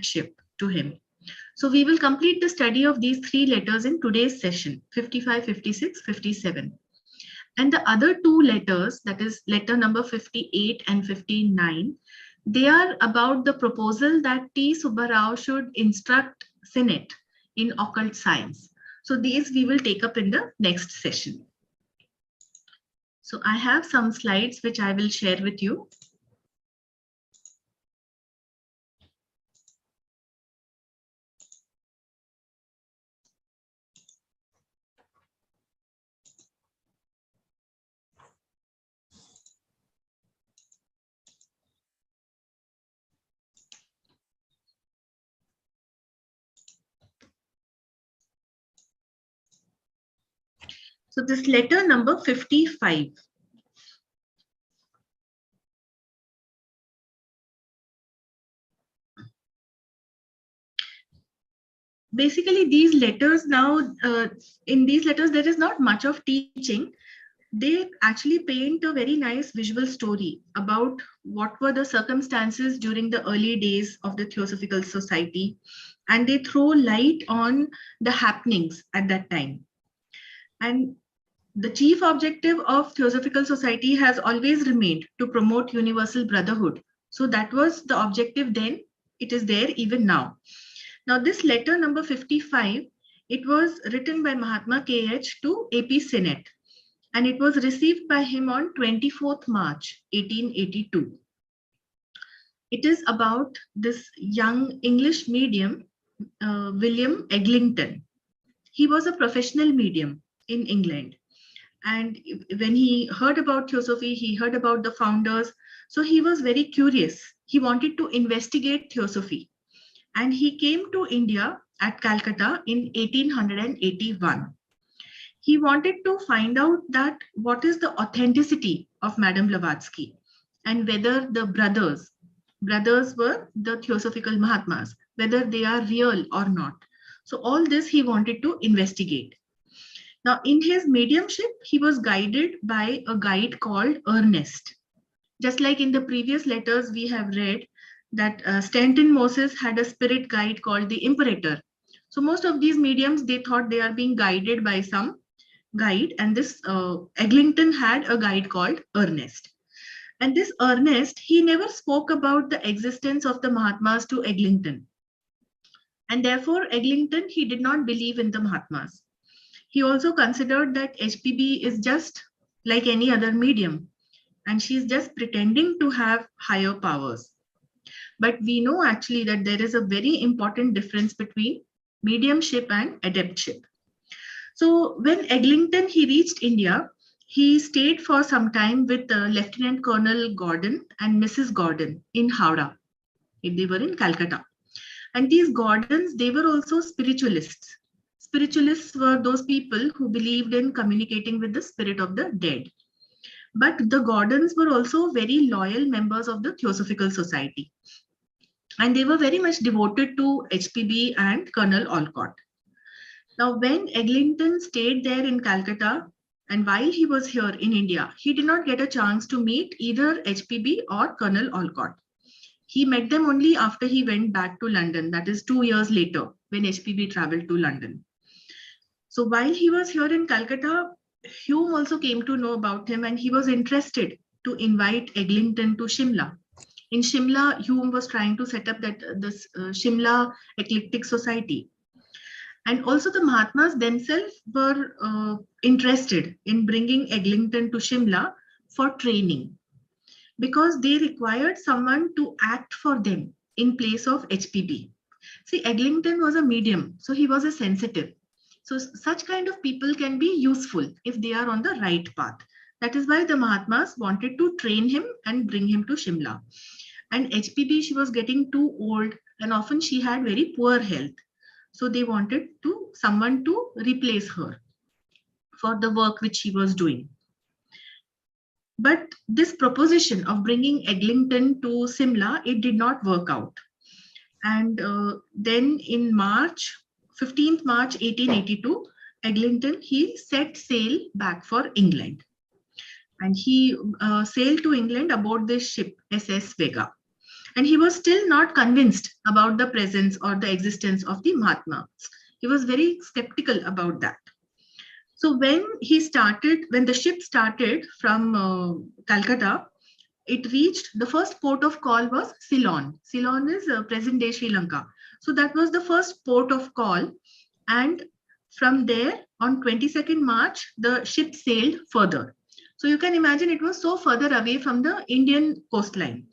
ship to him. So we will complete the study of these 3 letters in today's session, 55, 56, 57. And the other 2 letters, that is letter number 58 and 59, they are about the proposal that T. Subbarao should instruct Senate in occult science. So these we will take up in the next session. So I have some slides which I will share with you. So this letter number 55. Basically, these letters now, in these letters, there is not much of teaching. They actually paint a very nice visual story about what were the circumstances during the early days of the Theosophical Society, and they throw light on the happenings at that time. And the chief objective of Theosophical Society has always remained to promote universal brotherhood. So that was the objective then. It is there even now. Now this letter number 55, it was written by Mahatma KH to AP Senate, and it was received by him on 24th March 1882. It is about this young English medium, William Eglinton. He was a professional medium in England. And when he heard about Theosophy, he heard about the founders. So he was very curious. He wanted to investigate Theosophy. And he came to India at Calcutta in 1881. He wanted to find out that what is the authenticity of Madame Blavatsky and whether the brothers were the Theosophical Mahatmas, whether they are real or not. So all this he wanted to investigate. Now, in his mediumship, he was guided by a guide called Ernest. Just like in the previous letters, we have read that Stanton Moses had a spirit guide called the Imperator. So most of these mediums, they thought they are being guided by some guide, and this Eglinton had a guide called Ernest. And this Ernest, he never spoke about the existence of the Mahatmas to Eglinton. And therefore, Eglinton, he did not believe in the Mahatmas. He also considered that HPB is just like any other medium, and she's just pretending to have higher powers. But we know actually that there is a very important difference between mediumship and adeptship. So when Eglinton, he reached India, he stayed for some time with Lieutenant Colonel Gordon and Mrs. Gordon in Howrah. They were in Calcutta. And these Gordons, they were also spiritualists. Spiritualists were those people who believed in communicating with the spirit of the dead. But the Gordons were also very loyal members of the Theosophical Society. And they were very much devoted to HPB and Colonel Olcott. Now, when Eglinton stayed there in Calcutta, and while he was here in India, he did not get a chance to meet either HPB or Colonel Olcott. He met them only after he went back to London, that is 2 years later, when HPB traveled to London. So while he was here in Calcutta, Hume also came to know about him, and he was interested to invite Eglinton to Shimla. In Shimla, Hume was trying to set up this Shimla Eclectic Society. And also the Mahatmas themselves were interested in bringing Eglinton to Shimla for training, because they required someone to act for them in place of HPB. See, Eglinton was a medium, so he was a sensitive. So such kind of people can be useful if they are on the right path. That is why the Mahatmas wanted to train him and bring him to Shimla. And HPB, she was getting too old, and often she had very poor health. So they wanted someone to replace her for the work which she was doing. But this proposition of bringing Eglinton to Simla, it did not work out. And then in March, 15th March 1882, Eglinton, he set sail back for England. And he sailed to England aboard this ship, SS Vega. And he was still not convinced about the presence or the existence of the Mahatmas. He was very skeptical about that. So when the ship started from Calcutta, it reached, the first port of call was Ceylon. Ceylon is present day Sri Lanka. So that was the first port of call. And from there, on 22nd March, the ship sailed further. So you can imagine it was so further away from the Indian coastline.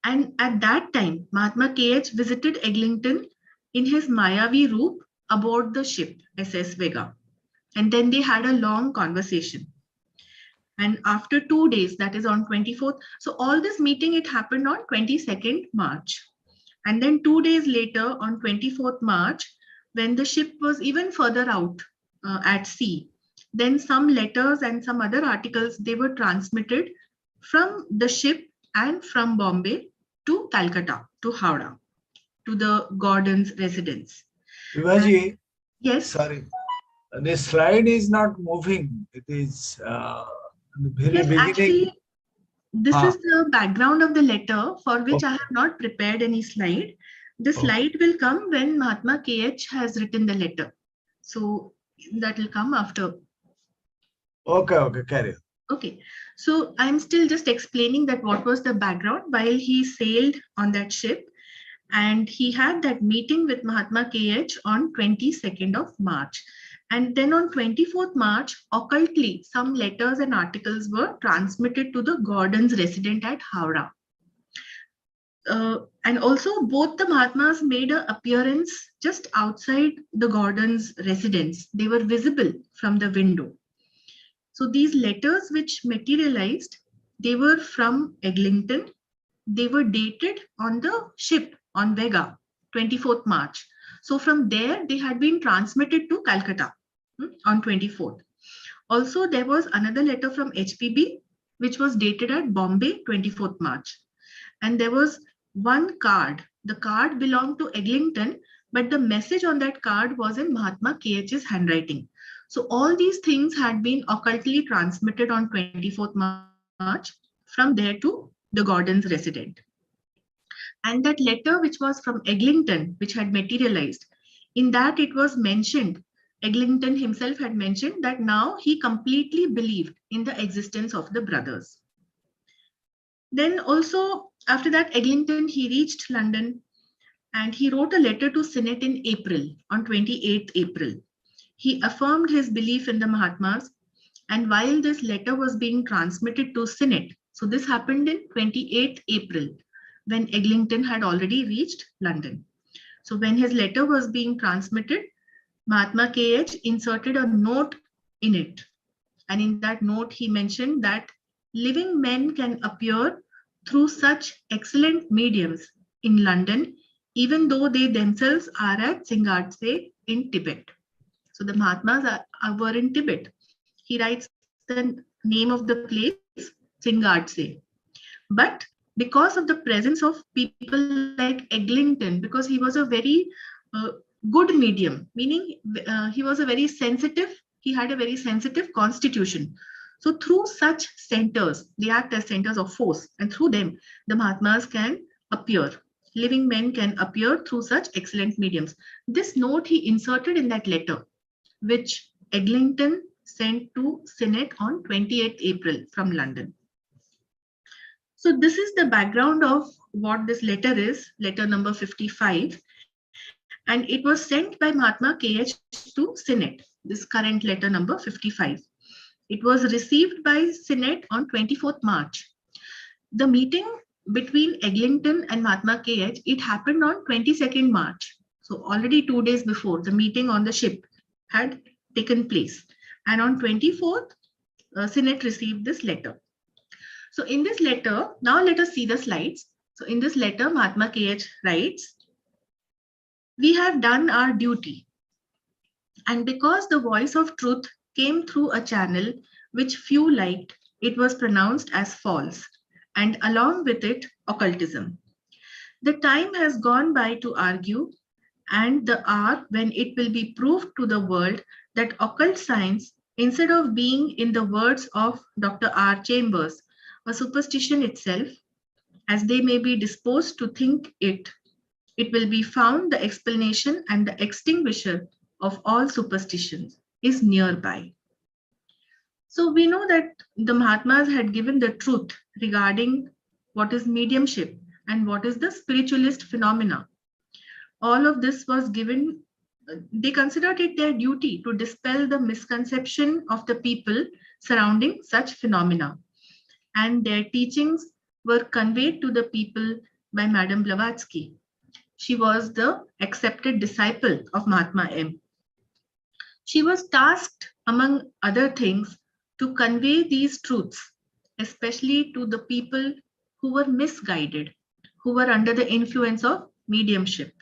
And at that time, Mahatma KH visited Eglinton in his Mayavi roop aboard the ship SS Vega. And then they had a long conversation. And after 2 days, that is on 24th, so all this meeting, it happened on 22nd March. And then 2 days later, on 24th March, when the ship was even further out at sea, then some letters and some other articles, they were transmitted from the ship and from Bombay to Calcutta, to Howrah, to the Gordon's residence. Vibhaji, Yes. sorry, the slide is not moving. It is the very Yes, beginning. actually, this is the background of the letter for which I have not prepared any slide. The slide will come when Mahatma KH has written the letter. So that will come after. Okay, carry on. Okay, so I'm still just explaining that what was the background while he sailed on that ship, and he had that meeting with Mahatma KH on 22nd of March. And then on 24th March, occultly, some letters and articles were transmitted to the Gordon's resident at Howrah. And also both the Mahatmas made an appearance just outside the Gordon's residence. They were visible from the window. So these letters which materialized, they were from Eglinton. They were dated on the ship on Vega, 24th March. So from there, they had been transmitted to Calcutta on 24th. Also, there was another letter from HPB, which was dated at Bombay, 24th March. And there was one card. The card belonged to Eglinton, but the message on that card was in Mahatma KH's handwriting. So all these things had been occultly transmitted on 24th March from there to the Gordon's resident. And that letter, which was from Eglinton, which had materialized, in that it was mentioned, Eglinton himself had mentioned that now he completely believed in the existence of the brothers. Then also after that, Eglinton, he reached London and he wrote a letter to Senate in April, on 28th April. He affirmed his belief in the Mahatmas. And while this letter was being transmitted to Senate, so this happened in 28th April, when Eglinton had already reached London. So when his letter was being transmitted, Mahatma KH inserted a note in it. And in that note, he mentioned that living men can appear through such excellent mediums in London, even though they themselves are at Singadse in Tibet. So the Mahatmas were in Tibet. He writes the name of the place, Singadse. But because of the presence of people like Eglinton, because he was a very good medium, meaning he was a very sensitive, he had a very sensitive constitution. So through such centers, they act as centers of force, and through them, the Mahatmas can appear. Living men can appear through such excellent mediums. This note he inserted in that letter, which Eglinton sent to Senate on 28th April from London. So this is the background of what this letter is, letter number 55. And it was sent by Mahatma KH to Senate, this current letter number 55. It was received by Senate on 24th March. The meeting between Eglinton and Mahatma KH, it happened on 22nd March. So already 2 days before, the meeting on the ship had taken place. And on 24th, Senate received this letter. So in this letter, now let us see the slides. So in this letter, Mahatma KH writes, "We have done our duty. And because the voice of truth came through a channel which few liked, it was pronounced as false, and along with it, occultism. The time has gone by to argue, and the hour when it will be proved to the world that occult science, instead of being, in the words of Dr. R. Chambers, a superstition itself, as they may be disposed to think it, it will be found the explanation and the extinguisher of all superstitions is nearby. So we know that the Mahatmas had given the truth regarding what is mediumship and what is the spiritualist phenomena. All of this was given, they considered it their duty to dispel the misconception of the people surrounding such phenomena. And their teachings were conveyed to the people by Madame Blavatsky. She was the accepted disciple of Mahatma M. She was tasked, among other things, to convey these truths, especially to the people who were misguided, who were under the influence of mediumship.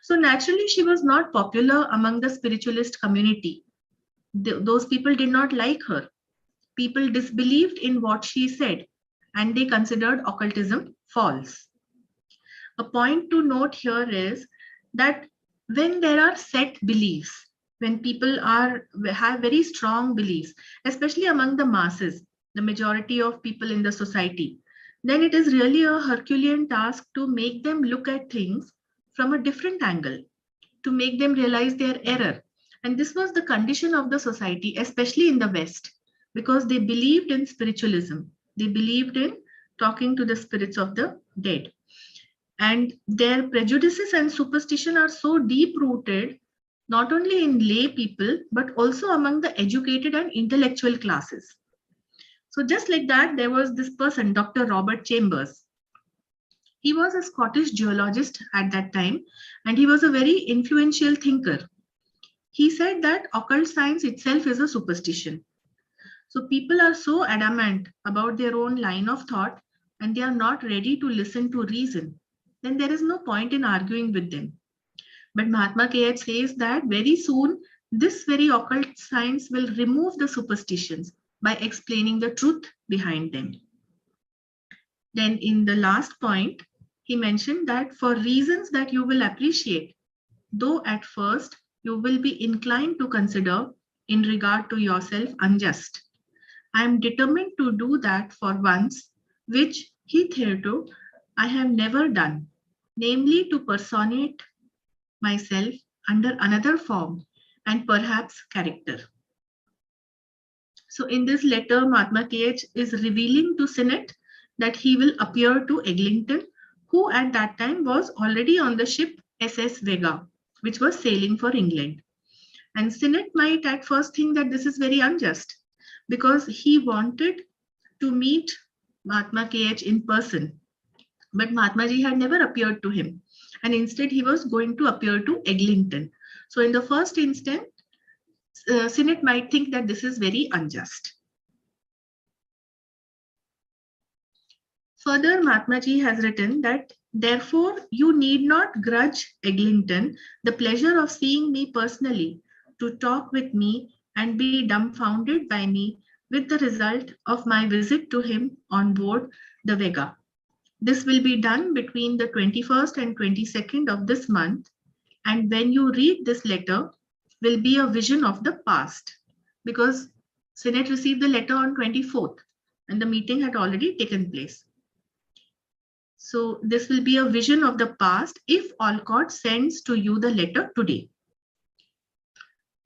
So naturally, she was not popular among the spiritualist community. Those people did not like her. People disbelieved in what she said, and they considered occultism false. A point to note here is that when there are set beliefs, when people have very strong beliefs, especially among the masses, the majority of people in the society, then it is really a Herculean task to make them look at things from a different angle, to make them realize their error. And this was the condition of the society, especially in the West, because they believed in spiritualism. They believed in talking to the spirits of the dead. And their prejudices and superstition are so deep rooted, not only in lay people, but also among the educated and intellectual classes. So, just like that, there was this person, Dr. Robert Chambers. He was a Scottish geologist at that time, and he was a very influential thinker. He said that occult science itself is a superstition. So people are so adamant about their own line of thought and they are not ready to listen to reason, then there is no point in arguing with them. But Mahatma KH says that very soon this very occult science will remove the superstitions by explaining the truth behind them. Then in the last point, he mentioned that for reasons that you will appreciate, though at first you will be inclined to consider in regard to yourself unjust, I am determined to do that for once, which hitherto I have never done, namely to personate myself under another form and perhaps character. So in this letter, Mahatma KH is revealing to Sinnett that he will appear to Eglinton, who at that time was already on the ship SS Vega, which was sailing for England. And Sinnett might at first think that this is very unjust because he wanted to meet Mahatma KH in person. But Mahatma Ji had never appeared to him. And instead, he was going to appear to Eglinton. So in the first instance, Sinnett might think that this is very unjust. Further, Mahatma Ji has written that, therefore, you need not grudge Eglinton the pleasure of seeing me personally, to talk with me and be dumbfounded by me with the result of my visit to him on board the Vega. This will be done between the 21st and 22nd of this month, and when you read this letter, will be a vision of the past, because Sinnett received the letter on 24th and the meeting had already taken place. So this will be a vision of the past if Olcott sends to you the letter today.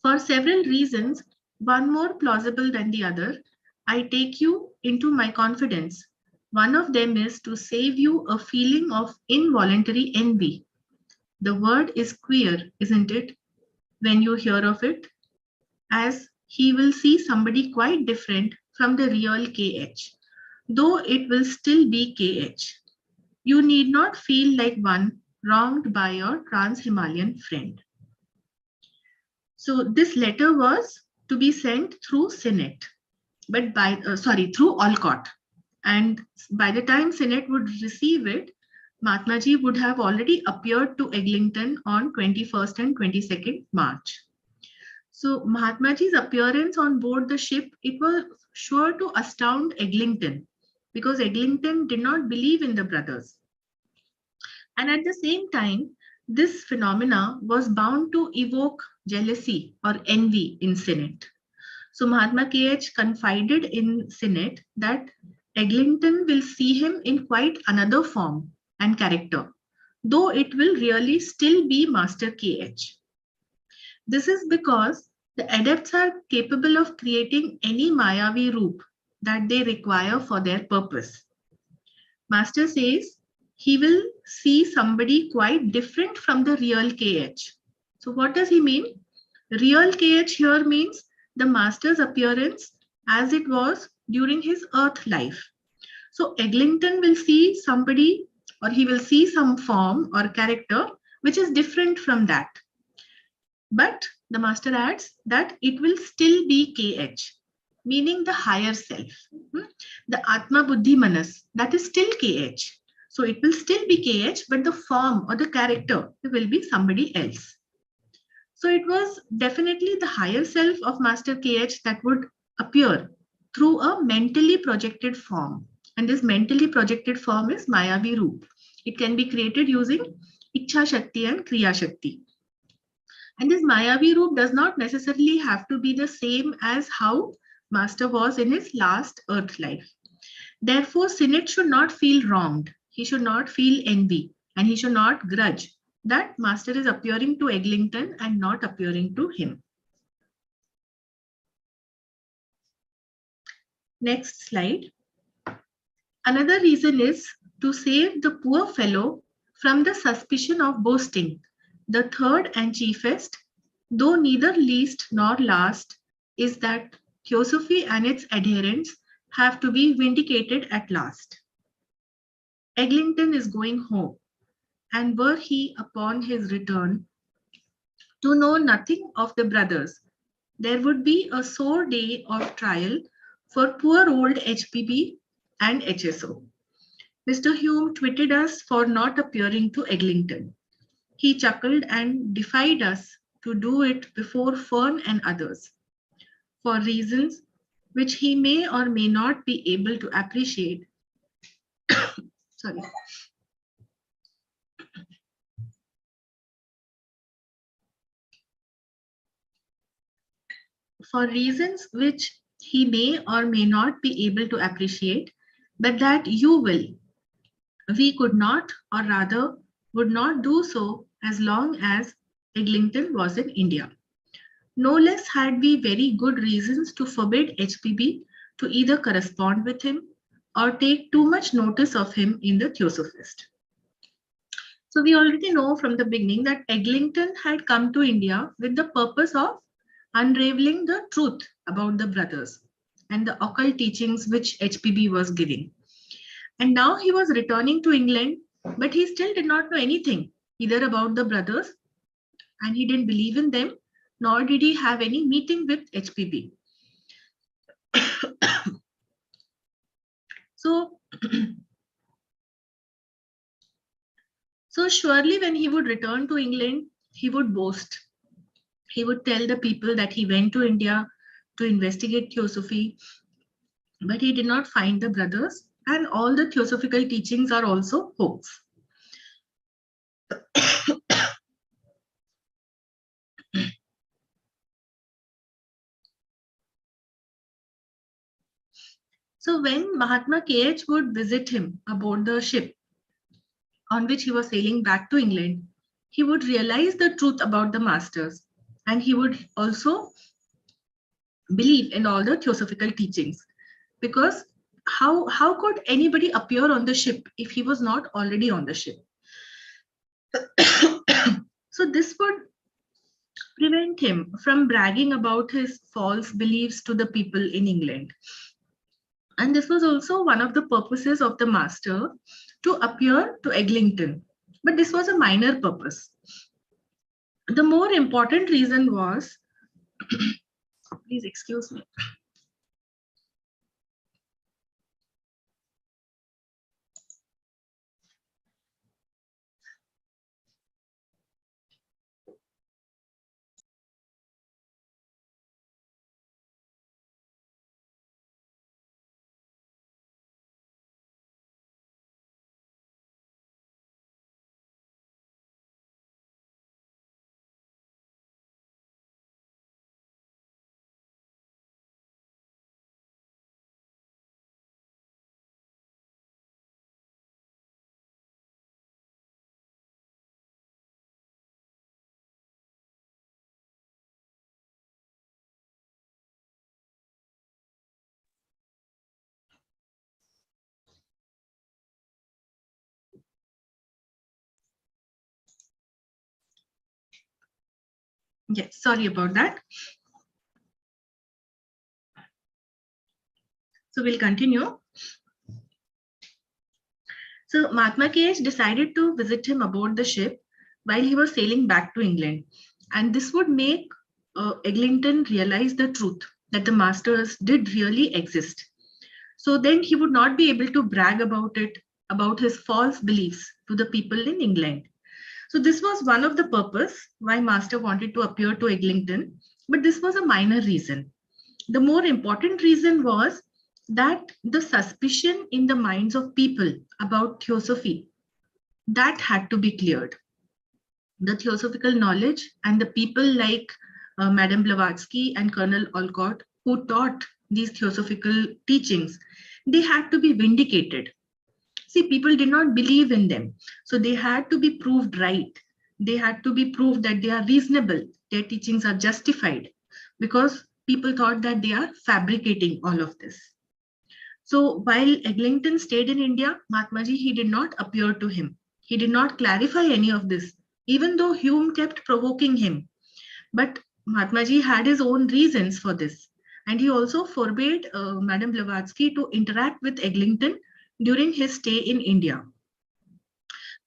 For several reasons, one more plausible than the other, I take you into my confidence. One of them is to save you a feeling of involuntary envy. The word is queer, isn't it, when you hear of it? As he will see somebody quite different from the real KH, though it will still be KH. You need not feel like one wronged by your trans-Himalayan friend. So this letter was to be sent through Sinnett, but through Olcott. And by the time Sinnett would receive it, Mahatma Ji would have already appeared to Eglinton on 21st and 22nd March. So Mahatma Ji's appearance on board the ship, it was sure to astound Eglinton, because Eglinton did not believe in the brothers. And at the same time, this phenomena was bound to evoke jealousy or envy in Sinnett. So Mahatma KH confided in Sinnett that Eglinton will see him in quite another form and character, though it will really still be Master KH. This is because the adepts are capable of creating any Mayavi roop that they require for their purpose. Master says he will see somebody quite different from the real KH. So, what does he mean? Real KH here means the master's appearance as it was during his earth life. So, Eglinton will see somebody or he will see some form or character which is different from that. But the master adds that it will still be KH, meaning the higher self. The Atma Buddhi Manas, that is still KH. So it will still be KH, but the form or the character will be somebody else. So it was definitely the higher self of Master KH that would appear through a mentally projected form. And this mentally projected form is Mayavi Roop. It can be created using Ichha Shakti and Kriya Shakti. And this Mayavi Roop does not necessarily have to be the same as how Master was in his last earth life. Therefore, Sinet should not feel wronged. He should not feel envy and he should not grudge that Master is appearing to Eglinton and not appearing to him. Next slide. Another reason is to save the poor fellow from the suspicion of boasting. The third and chiefest, though neither least nor last, is that Theosophy and its adherents have to be vindicated at last. Eglinton is going home, and were he upon his return to know nothing of the brothers, there would be a sore day of trial for poor old HPB and HSO. Mr. Hume twitted us for not appearing to Eglinton. He chuckled and defied us to do it before Fern and others, for reasons which he may or may not be able to appreciate. Sorry. For reasons which he may or may not be able to appreciate, but that you will. We could not, or rather would not do so as long as Eglinton was in India. No less had we very good reasons to forbid HPB to either correspond with him or take too much notice of him in the Theosophist. So we already know from the beginning that Eglinton had come to India with the purpose of unraveling the truth about the brothers and the occult teachings which HPB was giving. And now he was returning to England, but he still did not know anything either about the brothers and he didn't believe in them, nor did he have any meeting with HPB. So, so surely when he would return to England, he would boast. He would tell the people that he went to India to investigate Theosophy, but he did not find the brothers, and all the Theosophical teachings are also hoax. So when Mahatma KH would visit him aboard the ship on which he was sailing back to England, he would realize the truth about the masters and he would also believe in all the Theosophical teachings. Because how could anybody appear on the ship if he was not already on the ship? So this would prevent him from bragging about his false beliefs to the people in England. And this was also one of the purposes of the master to appear to Eglinton. But this was a minor purpose. The more important reason was, please excuse me. Yes, sorry about that. So we'll continue. So Mahatma KH decided to visit him aboard the ship while he was sailing back to England. And this would make Eglinton realize the truth that the masters did really exist. So then he would not be able to brag about it, about his false beliefs to the people in England. So this was one of the purpose why Master wanted to appear to Eglinton, but this was a minor reason. The more important reason was that the suspicion in the minds of people about theosophy that had to be cleared. The theosophical knowledge and the people like Madame Blavatsky and Colonel Olcott who taught these theosophical teachings, they had to be vindicated. See, people did not believe in them, so they had to be proved right. They had to be proved that they are reasonable, their teachings are justified, because people thought that they are fabricating all of this. So while Eglinton stayed in India, Mahatmaji, he did not appear to him. He did not clarify any of this, even though Hume kept provoking him. But Mahatmaji had his own reasons for this. And he also forbade Madame Blavatsky to interact with Eglinton during his stay in India.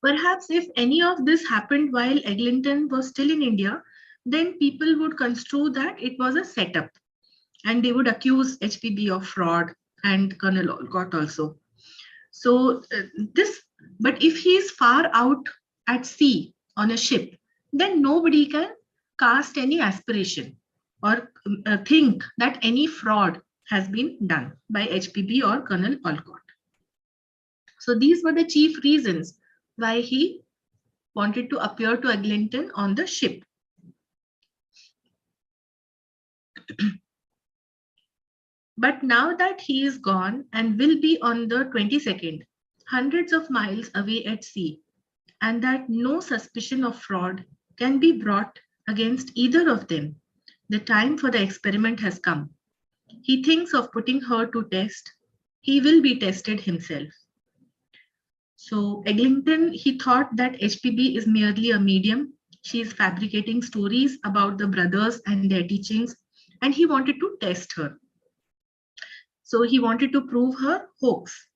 Perhaps if any of this happened while Eglinton was still in India, then people would construe that it was a setup and they would accuse HPB of fraud and Colonel Olcott also. So this, but if he is far out at sea on a ship, then nobody can cast any aspiration or think that any fraud has been done by HPB or Colonel Olcott. So these were the chief reasons why he wanted to appear to Eglinton on the ship. But now that he is gone and will be on the 22nd, hundreds of miles away at sea, and that no suspicion of fraud can be brought against either of them, the time for the experiment has come. He thinks of putting her to test. He will be tested himself. So Eglinton, he thought that HPB is merely a medium. She is fabricating stories about the brothers and their teachings, and he wanted to test her. So he wanted to prove her hoax.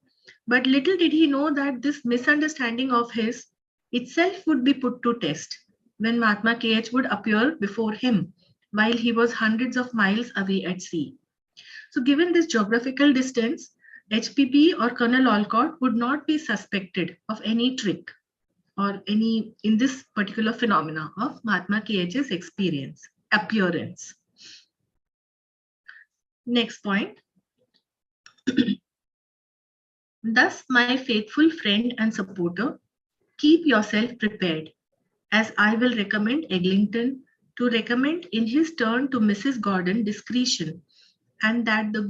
But little did he know that this misunderstanding of his itself would be put to test when Mahatma KH would appear before him while he was hundreds of miles away at sea. So given this geographical distance, HPP or Colonel Olcott would not be suspected of any trick or any in this particular phenomena of Mahatma KH's appearance. Next point. Thus, my faithful friend and supporter, keep yourself prepared, as I will recommend Eglinton to recommend in his turn to Mrs. Gordon discretion, and that the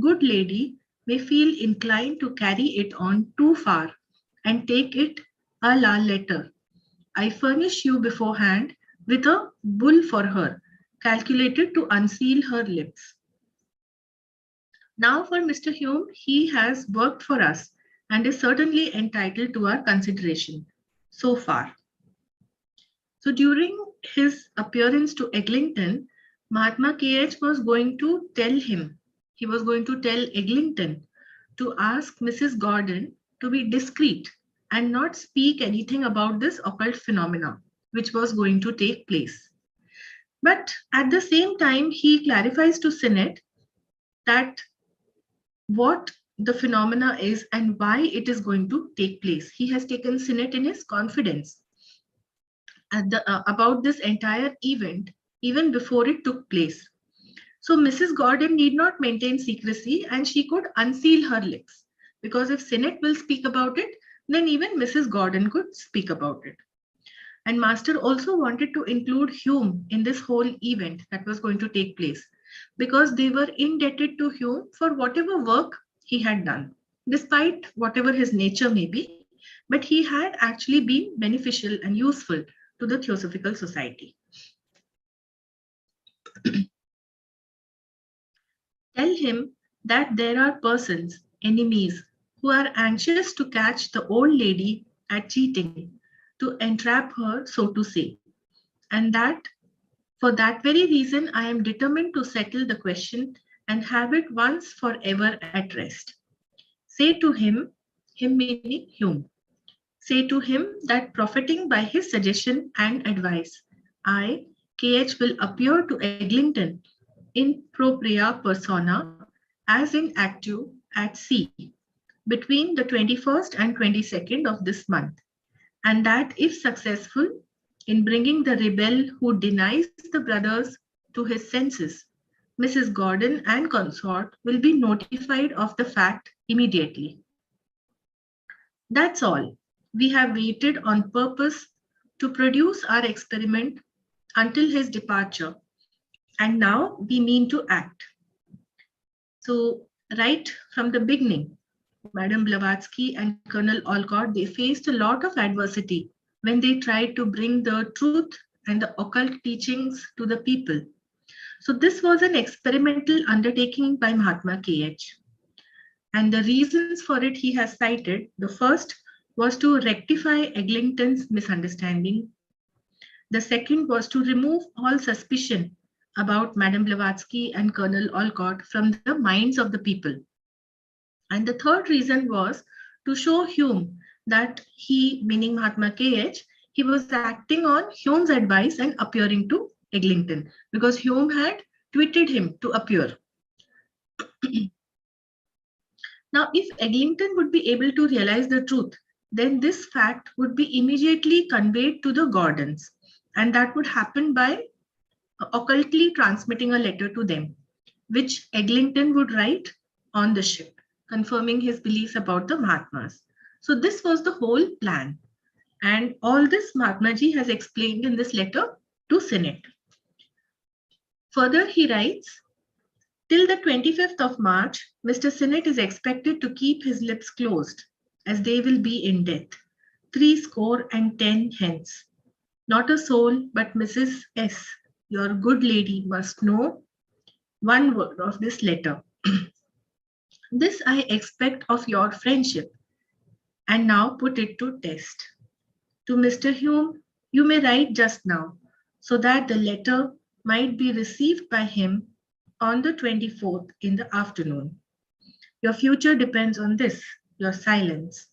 good lady may feel inclined to carry it on too far and take it a la letter. I furnish you beforehand with a bull for her, calculated to unseal her lips. Now for Mr. Hume, he has worked for us and is certainly entitled to our consideration so far. So during his appearance to Eglinton, Mahatma KH was going to tell him, he was going to tell Eglinton to ask Mrs. Gordon to be discreet and not speak anything about this occult phenomena, which was going to take place. But at the same time, he clarifies to Sinnett that what the phenomena is and why it is going to take place. He has taken Sinnett in his confidence about this entire event even before it took place. So Mrs. Gordon need not maintain secrecy and she could unseal her lips, because if Sinnett will speak about it, then even Mrs. Gordon could speak about it. And Master also wanted to include Hume in this whole event that was going to take place, because they were indebted to Hume for whatever work he had done, despite whatever his nature may be, but he had actually been beneficial and useful to the Theosophical Society. Tell him that there are persons, enemies, who are anxious to catch the old lady at cheating, to entrap her, so to say, and that For that very reason, I am determined to settle the question and have it once for ever at rest. Say to him, him meaning Hume, say to him that profiting by his suggestion and advice, I, KH, will appear to Eglinton in propria persona as in actu at sea between the 21st and 22nd of this month, and that if successful in bringing the rebel who denies the brothers to his senses, Mrs. Gordon and consort will be notified of the fact immediately. That's all. We have waited on purpose to produce our experiment until his departure, and now we mean to act. So, right from the beginning, Madame Blavatsky and Colonel Olcott, they faced a lot of adversity when they tried to bring the truth and the occult teachings to the people. So this was an experimental undertaking by Mahatma KH. And the reasons for it he has cited. The first was to rectify Eglinton's misunderstanding. The second was to remove all suspicion about Madame Blavatsky and Colonel Olcott from the minds of the people. And the third reason was to show Hume that he, meaning Mahatma KH, he was acting on Hume's advice and appearing to Eglinton because Hume had tweeted him to appear. Now, if Eglinton would be able to realize the truth, then this fact would be immediately conveyed to the Gordons, and that would happen by occultly transmitting a letter to them, which Eglinton would write on the ship, confirming his beliefs about the Mahatmas. So this was the whole plan. And all this Mahatmaji has explained in this letter to Senate. Further, he writes, till the 25th of March, Mr. Senate is expected to keep his lips closed, as they will be in death, 70 hence. Not a soul, but Mrs. S., your good lady, must know one word of this letter. This I expect of your friendship, and now put it to test. To Mr. Hume, you may write just now, so that the letter might be received by him on the 24th in the afternoon. Your future depends on this, your silence.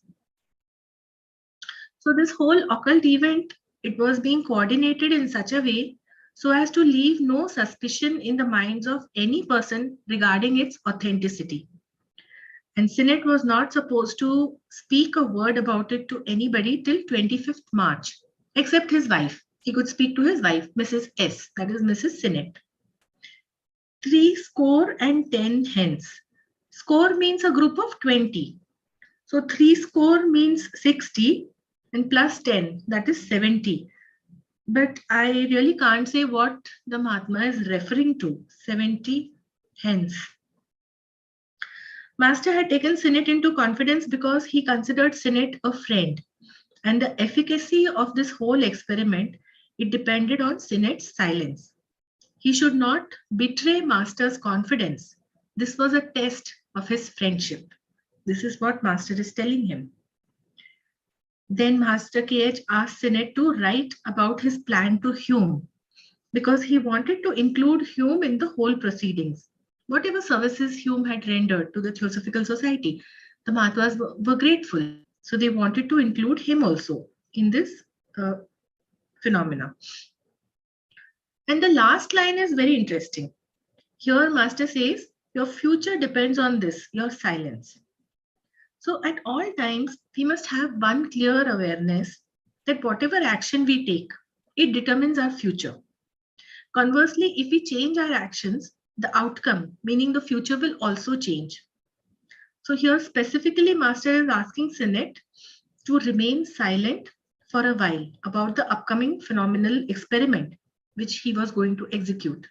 So this whole occult event, it was being coordinated in such a way so as to leave no suspicion in the minds of any person regarding its authenticity. And Sinnett was not supposed to speak a word about it to anybody till 25th March, except his wife. He could speak to his wife, Mrs. S., that is Mrs. Sinnett. 70 hence. Score means a group of 20. So 30 means 60 and plus 10, that is 70. But I really can't say what the Mahatma is referring to. 70 hence. Master had taken Sinnett into confidence because he considered Sinnett a friend. And the efficacy of this whole experiment, it depended on Sinnett's silence. He should not betray Master's confidence. This was a test of his friendship. This is what Master is telling him. Then Master KH asked Sinnett to write about his plan to Hume because he wanted to include Hume in the whole proceedings. Whatever services Hume had rendered to the Theosophical Society, the Mahatmas were grateful. So they wanted to include him also in this phenomena. And the last line is very interesting. Here, Master says, your future depends on this, your silence. So at all times, we must have one clear awareness that whatever action we take, it determines our future. Conversely, if we change our actions, the outcome, meaning the future, will also change. So here specifically, Master is asking Sinnett to remain silent for a while about the upcoming phenomenal experiment which he was going to execute.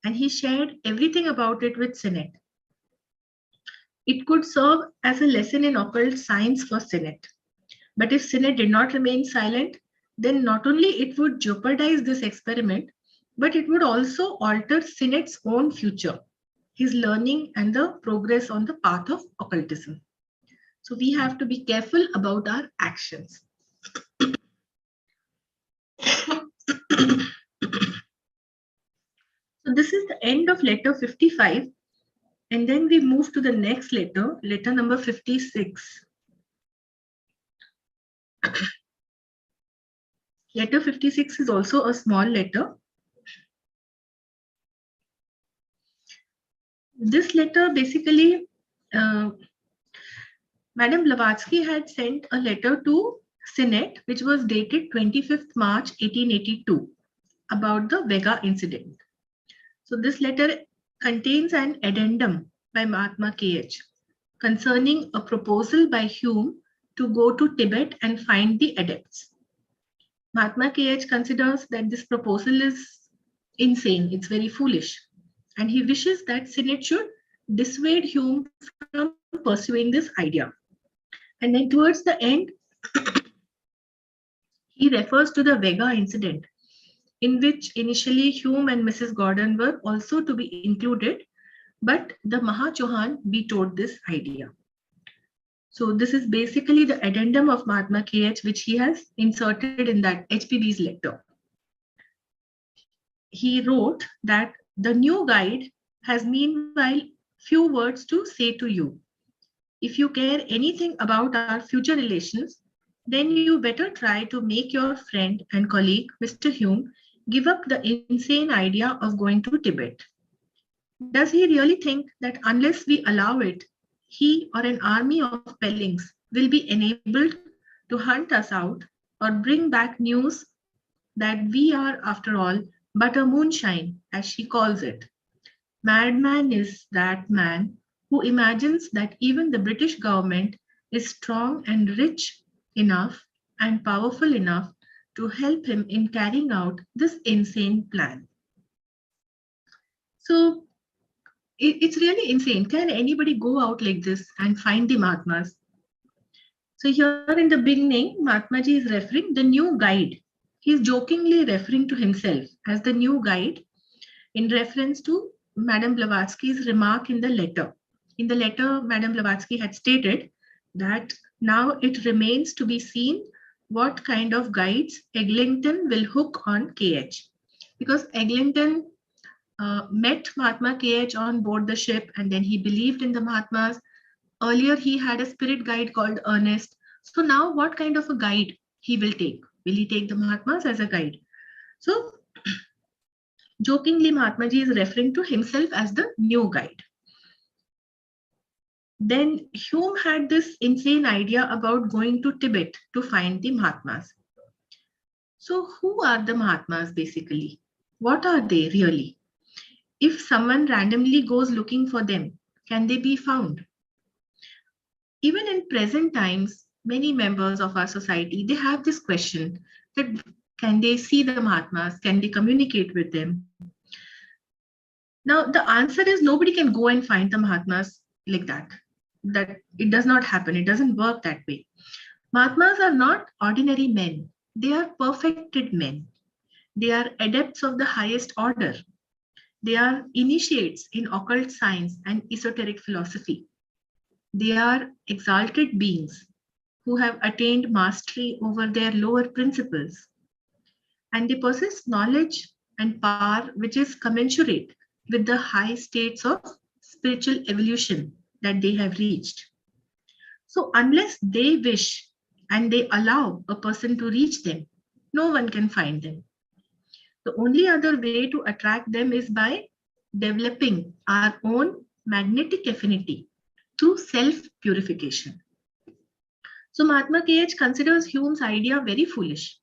And he shared everything about it with Sinnett. It could serve as a lesson in occult science for Sinnett. But if Sinnett did not remain silent, then not only it would jeopardize this experiment, but it would also alter Sinnett's own future, his learning and the progress on the path of occultism. So we have to be careful about our actions. this is the end of letter 55. And then we move to the next letter, letter number 56. Letter 56 is also a small letter. This letter basically, Madam Blavatsky had sent a letter to Senate, which was dated 25th March 1882, about the Vega incident. So this letter contains an addendum by Mahatma KH concerning a proposal by Hume to go to Tibet and find the adepts. Mahatma KH considers that this proposal is insane, it's very foolish, and he wishes that Senate should dissuade Hume from pursuing this idea. And then towards the end, he refers to the Vega incident, in which initially Hume and Mrs. Gordon were also to be included, but the Mahachohan vetoed this idea. So this is basically the addendum of Mahatma KH, which he has inserted in that HPB's letter. He wrote that the new guide has meanwhile few words to say to you. If you care anything about our future relations, then you better try to make your friend and colleague, Mr. Hume, give up the insane idea of going to Tibet. Does he really think that unless we allow it, he or an army of Pellings will be enabled to hunt us out or bring back news that we are, after all, but a moonshine, as she calls it? Madman is that man who imagines that even the British government is strong and rich enough and powerful enough to help him in carrying out this insane plan. So it's really insane. Can anybody go out like this and find the Mahatmas? So here in the beginning, Mahatmaji is referring the new guide. He's jokingly referring to himself as the new guide in reference to Madame Blavatsky's remark in the letter. In the letter, Madame Blavatsky had stated that now it remains to be seen what kind of guides Eglinton will hook on KH. Because Eglinton met Mahatma KH on board the ship, and then he believed in the Mahatmas. Earlier, he had a spirit guide called Ernest. So now what kind of a guide he will take? Will he take the Mahatmas as a guide? So jokingly, Mahatmaji is referring to himself as the new guide. Then Hume had this insane idea about going to Tibet to find the Mahatmas. So who are the Mahatmas basically? What are they really? If someone randomly goes looking for them, can they be found? Even in present times, many members of our society, they have this question that can they see the Mahatmas? Can they communicate with them? Now, the answer is nobody can go and find the Mahatmas like that. That it does not happen. It doesn't work that way. Mahatmas are not ordinary men. They are perfected men. They are adepts of the highest order. They are initiates in occult science and esoteric philosophy. They are exalted beings who have attained mastery over their lower principles. And they possess knowledge and power which is commensurate with the high states of spiritual evolution that they have reached. So unless they wish and they allow a person to reach them, no one can find them. The only other way to attract them is by developing our own magnetic affinity through self-purification. So Mahatma KH considers Hume's idea very foolish.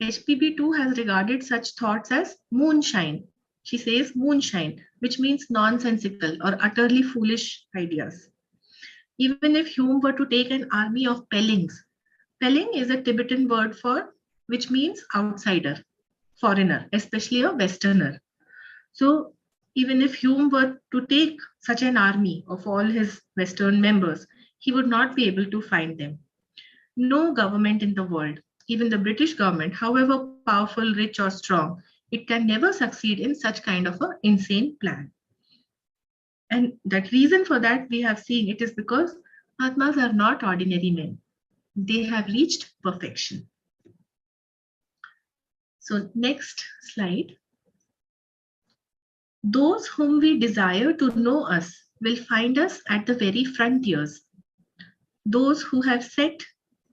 HPB too has regarded such thoughts as moonshine. She says moonshine, which means nonsensical or utterly foolish ideas. Even if Hume were to take an army of Pellings, Pelling is a Tibetan word for which means outsider, foreigner, especially a Westerner. So even if Hume were to take such an army of all his Western members, he would not be able to find them. No government in the world, even the British government, however powerful, rich, or strong, it can never succeed in such kind of an insane plan. And that reason for that we have seen it is because Mahatmas are not ordinary men. They have reached perfection. So next slide. Those whom we desire to know us will find us at the very frontiers. Those who have set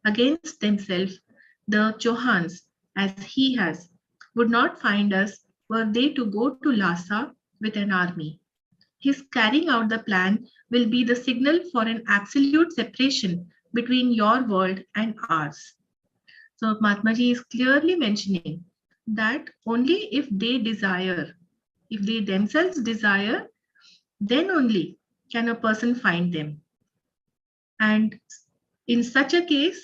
against themselves the Chauhans as he has would not find us were they to go to Lhasa with an army. His carrying out the plan will be the signal for an absolute separation between your world and ours. So Mahatmaji is clearly mentioning that only if they desire, if they themselves desire, then only can a person find them. And in such a case,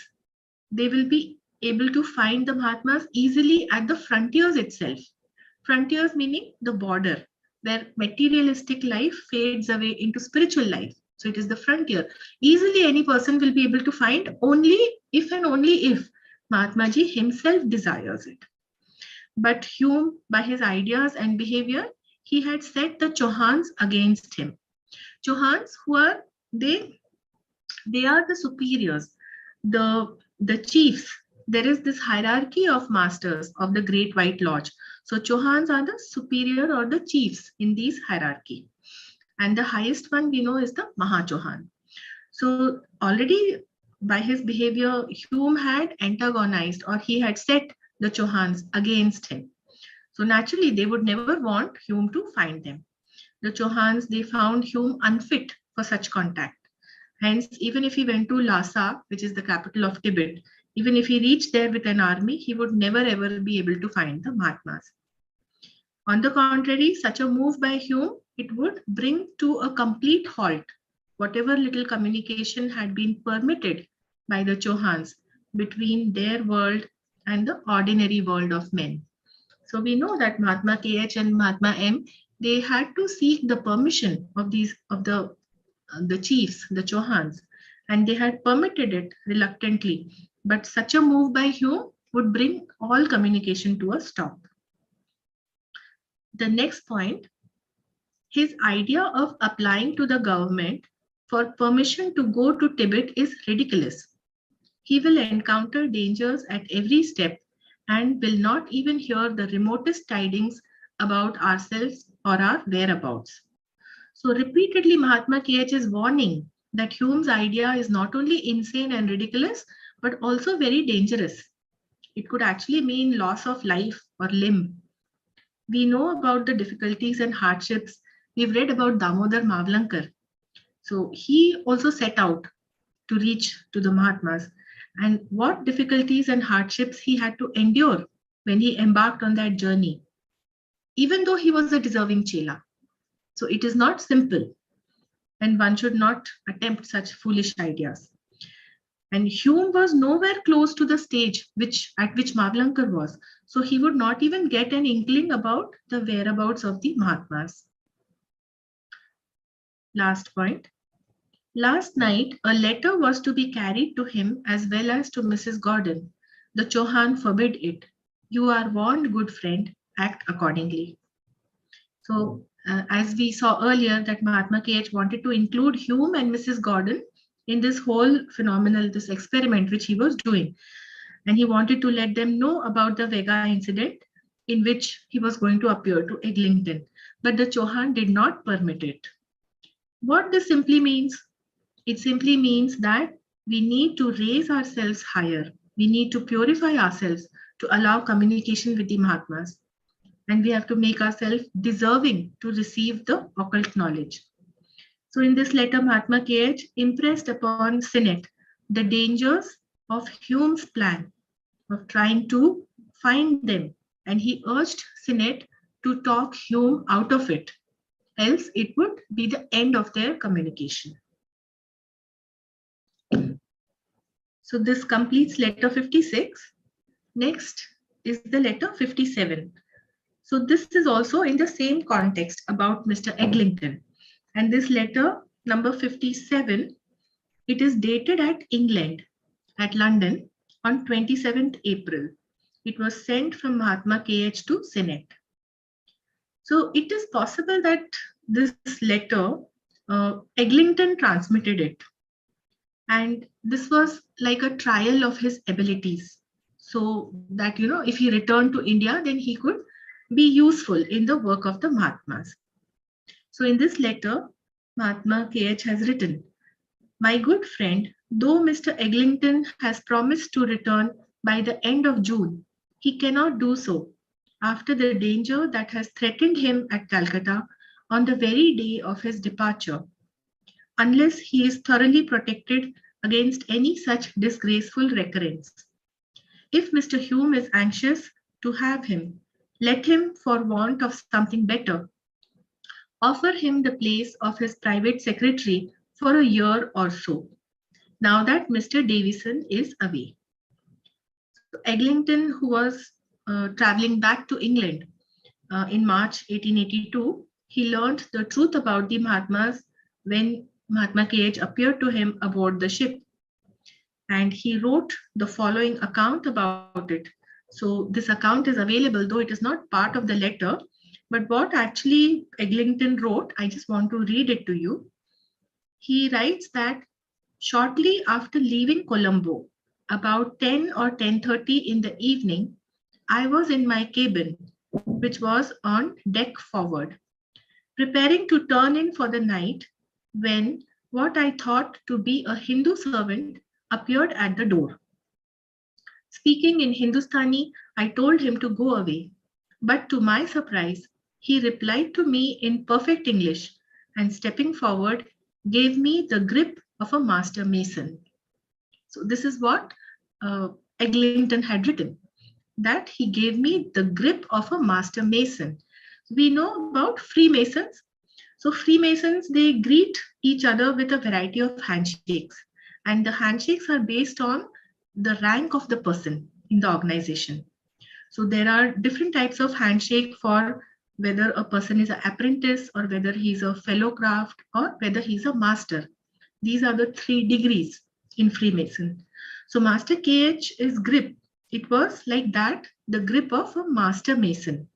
they will be able to find the Mahatmas easily at the frontiers itself. Frontiers meaning the border, where materialistic life fades away into spiritual life. So it is the frontier. Easily any person will be able to find only if and only if Mahatmaji himself desires it. But Hume, by his ideas and behavior, he had set the Chauhans against him. Chauhans, who are they are the superiors, the chiefs. There is this hierarchy of masters of the Great White Lodge. So Chauhans are the superior or the chiefs in these hierarchy. And the highest one we know is the Maha-Chauhan. So already by his behavior, Hume had antagonized or he had set the Chauhans against him. So naturally, they would never want Hume to find them. The Chauhans, they found Hume unfit for such contact. Hence, even if he went to Lhasa, which is the capital of Tibet, even if he reached there with an army, he would never ever be able to find the Mahatmas. On the contrary, such a move by Hume, it would bring to a complete halt whatever little communication had been permitted by the Chauhans between their world and the ordinary world of men. So we know that Mahatma KH and Mahatma M, they had to seek the permission of the chiefs, the Chauhans, and they had permitted it reluctantly. But such a move by Hume would bring all communication to a stop. The next point, his idea of applying to the government for permission to go to Tibet is ridiculous. He will encounter dangers at every step and will not even hear the remotest tidings about ourselves or our whereabouts. So repeatedly, Mahatma KH is warning that Hume's idea is not only insane and ridiculous, but also very dangerous. It could actually mean loss of life or limb. We know about the difficulties and hardships. We've read about Damodar Mavlankar. So he also set out to reach to the Mahatmas, and what difficulties and hardships he had to endure when he embarked on that journey, even though he was a deserving Chela. So it is not simple, and one should not attempt such foolish ideas. And Hume was nowhere close to the stage at which Mavlankar was. So he would not even get an inkling about the whereabouts of the Mahatmas. Last point. Last night, a letter was to be carried to him as well as to Mrs. Gordon. The Chauhan forbid it. You are warned, good friend, act accordingly. So, as we saw earlier, that Mahatma KH wanted to include Hume and Mrs. Gordon in this whole this experiment which he was doing. And he wanted to let them know about the Vega incident in which he was going to appear to Eglinton. But the Chauhan did not permit it. What this simply means? It simply means that we need to raise ourselves higher. We need to purify ourselves to allow communication with the Mahatmas. And we have to make ourselves deserving to receive the occult knowledge. So in this letter, Mahatma KH impressed upon Sinnett the dangers of Hume's plan of trying to find them. And he urged Sinnett to talk Hume out of it. Else it would be the end of their communication. So this completes letter 56. Next is the letter 57. So this is also in the same context about Mr. Eglinton. And this letter, number 57, it is dated at England, at London, on 27th April. It was sent from Mahatma KH to Sinnett. So it is possible that this letter, Eglinton transmitted it. And this was like a trial of his abilities. So that, if he returned to India, then he could be useful in the work of the Mahatmas. So in this letter, Mahatma KH has written, "My good friend, though Mr. Eglinton has promised to return by the end of June, he cannot do so after the danger that has threatened him at Calcutta on the very day of his departure, unless he is thoroughly protected against any such disgraceful recurrence. If Mr. Hume is anxious to have him, let him, for want of something better, offer him the place of his private secretary for a year or so, now that Mr. Davison is away." So Eglinton, who was traveling back to England in March 1882, he learned the truth about the Mahatmas when Mahatma KH appeared to him aboard the ship. And he wrote the following account about it. So this account is available, though it is not part of the letter. But what actually Eglinton wrote, I just want to read it to you. He writes that shortly after leaving Colombo, about 10 or 10:30 in the evening, I was in my cabin, which was on deck forward, preparing to turn in for the night, when what I thought to be a Hindu servant appeared at the door. Speaking in Hindustani, I told him to go away, but to my surprise, he replied to me in perfect English and, stepping forward, gave me the grip of a master mason. So, this is what Eglinton had written, that he gave me the grip of a master mason. We know about Freemasons. So Freemasons, they greet each other with a variety of handshakes, and the handshakes are based on the rank of the person in the organization. So there are different types of handshake for whether a person is an apprentice or whether he's a fellow craft or whether he's a master. These are the 3 degrees in Freemason. So Master KH is grip. It was like that, the grip of a master mason.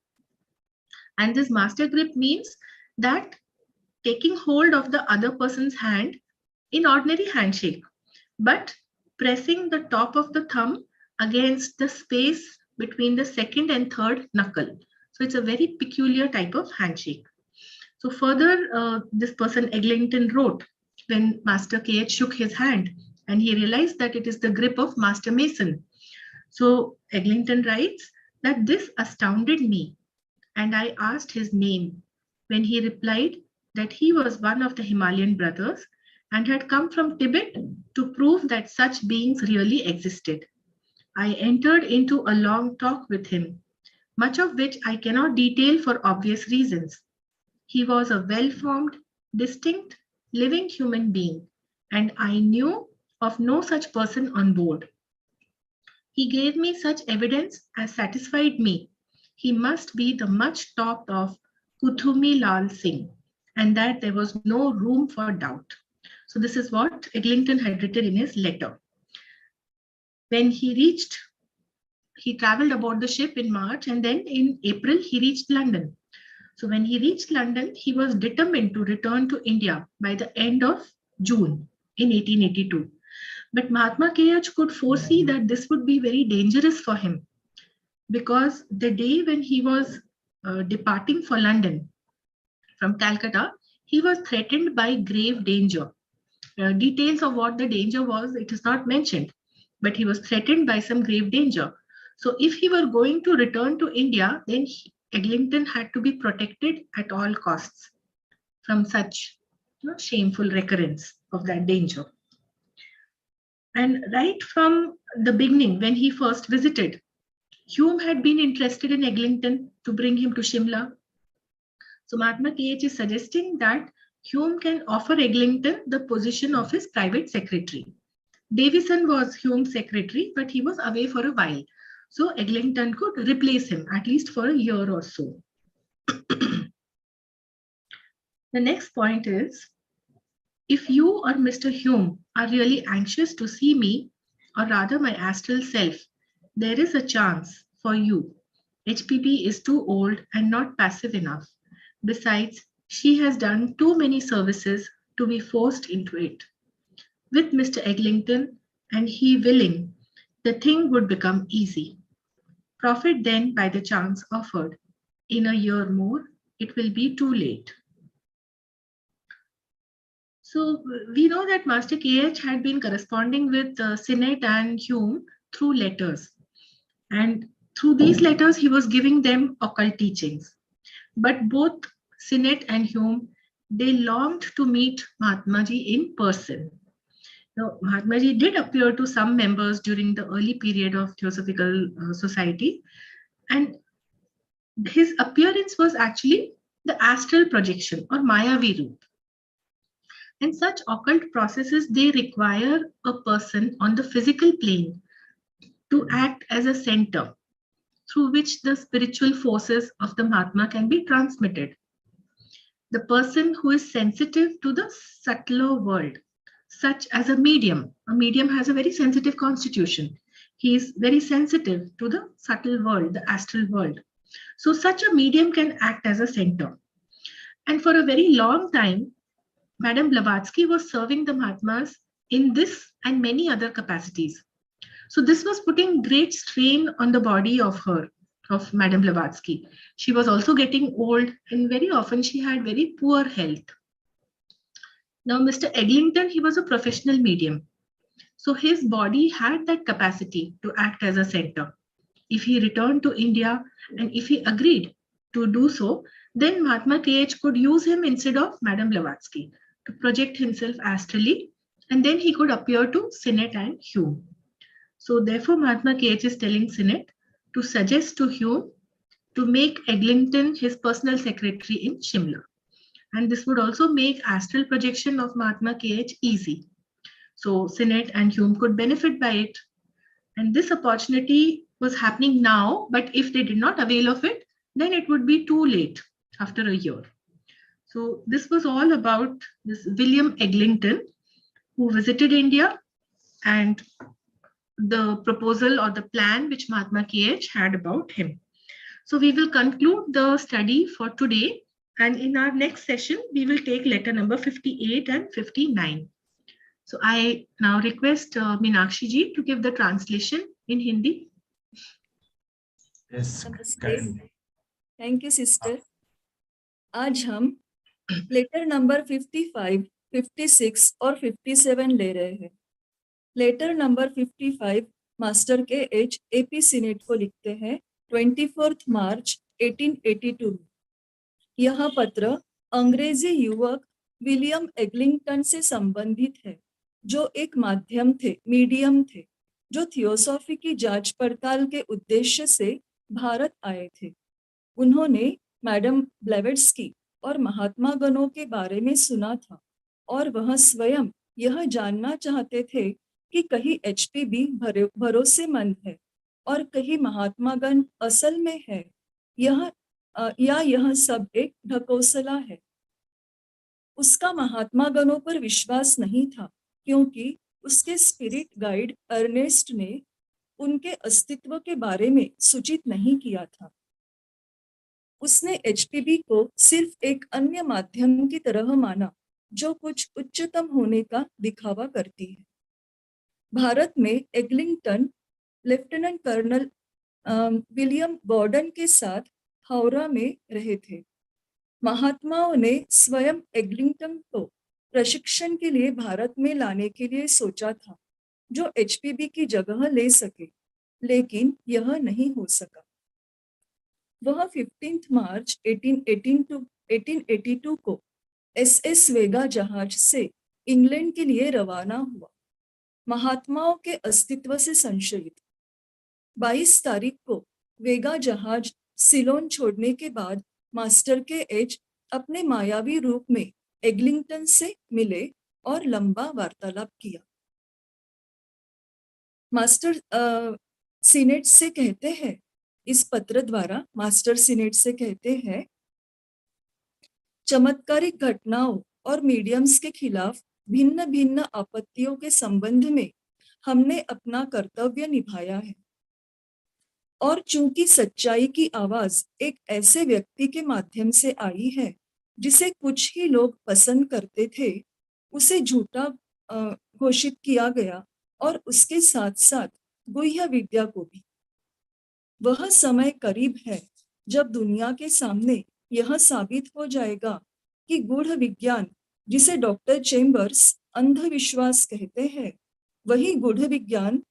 And this master grip means that taking hold of the other person's hand in ordinary handshake, but pressing the top of the thumb against the space between the second and third knuckle. So it's a very peculiar type of handshake. So further, this person Eglinton wrote, when Master KH shook his hand and he realized that it is the grip of Master Mason. So Eglinton writes that this astounded me, and I asked his name, when he replied that he was one of the Himalayan brothers and had come from Tibet to prove that such beings really existed. I entered into a long talk with him, much of which I cannot detail for obvious reasons. He was a well-formed, distinct, living human being, and I knew of no such person on board. He gave me such evidence as satisfied me he must be the much talked of Kuthumi Lal Singh, and that there was no room for doubt. So this is what Eglinton had written in his letter. When he traveled aboard the ship in March, and then in April he reached London. So when he reached London, he was determined to return to India by the end of June in 1882. But Mahatma KH could foresee that this would be very dangerous for him, because the day when he was departing for London from Calcutta, he was threatened by grave danger. Details of what the danger was, it is not mentioned, but he was threatened by some grave danger. So if he were going to return to India, then Eglinton had to be protected at all costs from such shameful recurrence of that danger. And right from the beginning, when he first visited, Hume had been interested in Eglinton to bring him to Shimla. So Mahatma KH is suggesting that Hume can offer Eglinton the position of his private secretary. Davison was Hume's secretary, but he was away for a while. So Eglinton could replace him at least for a year or so. The next point is, if you or Mr. Hume are really anxious to see me, or rather my astral self, there is a chance for you. HPP is too old and not passive enough. Besides, she has done too many services to be forced into it. With Mr. Eglinton and he willing, the thing would become easy. Profit then by the chance offered. In a year more, it will be too late. So we know that Master KH had been corresponding with Sinnett and Hume through letters. And through these letters, he was giving them occult teachings. But both Sinnett and Hume, they longed to meet Mahatma Ji in person. Now, Mahatma Ji did appear to some members during the early period of Theosophical Society, and his appearance was actually the astral projection or Mayavi roop. And such occult processes, they require a person on the physical plane to act as a center through which the spiritual forces of the Mahatma can be transmitted. The person who is sensitive to the subtler world, such as a medium has a very sensitive constitution. He is very sensitive to the subtle world, the astral world. So, such a medium can act as a center. And for a very long time, Madame Blavatsky was serving the Mahatmas in this and many other capacities. So this was putting great strain on the body of her, of Madame Blavatsky. She was also getting old and very often she had very poor health. Now, Mr. Eglinton, he was a professional medium. So his body had that capacity to act as a center. If he returned to India and if he agreed to do so, then Mahatma KH could use him instead of Madame Blavatsky to project himself astrally, and then he could appear to Sinnett and Hume. So therefore, Mahatma KH is telling Sinnett to suggest to Hume to make Eglinton his personal secretary in Shimla. And this would also make astral projection of Mahatma KH easy. So Sinnett and Hume could benefit by it. And this opportunity was happening now, but if they did not avail of it, then it would be too late after a year. So this was all about this William Eglinton, who visited India, and the proposal or the plan which Mahatma KH had about him. So we will conclude the study for today, and in our next session, we will take letter number 58 and 59. So I now request Meenakshi ji to give the translation in Hindi. Yes, Namaste. Thank you, sister. आज हम letter number 55, 56 और 57 ले रहे हैं. Letter number 55 master के H AP senate को लिखते हैं 24 मार्च 1882 में. यह पत्र अंग्रेजी युवक विलियम एग्लिंगटन से संबंधित है, जो एक मीडियम थे, जो थियोसॉफी की जांच पड़ताल के उद्देश्य से भारत आए थे. उन्होंने मैडम ब्लेवेट्स्की और महात्मा गणों के बारे में सुना था और वह स्वयं यह जानना चाहते थे कि कहीं एचपीबी भरोसेमंद है और कहीं महात्मा गण असल में है या यह सब एक ढकोसला है. उसका महात्मा गणों पर विश्वास नहीं था, क्योंकि उसके स्पिरिट गाइड अर्नेस्ट ने उनके अस्तित्व के बारे में सूचित नहीं किया था. उसने एचपीबी को सिर्फ एक अन्य माध्यम की तरह माना, जो कुछ उच्चतम होने का दिखावा करती है. भारत में एग्लिंगटन लेफ्टिनेंट कर्नल विलियम गॉर्डन के साथ हावड़ा में रहे थे. महात्माओं ने स्वयं एग्लिंगटन को प्रशिक्षण के लिए भारत में लाने के लिए सोचा था, जो एचपीबी की जगह ले सके, लेकिन यह नहीं हो सका. वह 15 मार्च 1882 को एसएस वेगा जहाज से इंग्लैंड के लिए रवाना हुआ, महात्माओं के अस्तित्व से संशयित. 22 तारीख को वेगा जहाज सिलोन छोड़ने के बाद मास्टर के एच अपने मायावी रूप में एग्लिंगटन से मिले और लंबा वार्तालाप किया. मास्टर सीनेट से कहते हैं, इस पत्र द्वारा मास्टर सीनेट से कहते हैं, चमत्कारिक घटनाओं और मीडियम्स के खिलाफ भिन्न भिन्न आपत्तियों के संबंध में हमने अपना कर्तव्य निभाया है. और चूंकि सच्चाई की आवाज एक ऐसे व्यक्ति के माध्यम से आई है जिसे कुछ ही लोग पसंद करते थे, उसे झूठा घोषित किया गया और उसके साथ साथ गुह्य विद्या को भी. वह समय करीब है जब दुनिया के सामने यह साबित हो जाएगा कि गूढ़ विज्ञान जिसे डॉक्टर चेम्बर्स अंधविश्वास कहते हैं, वही गूढ़ विज्ञान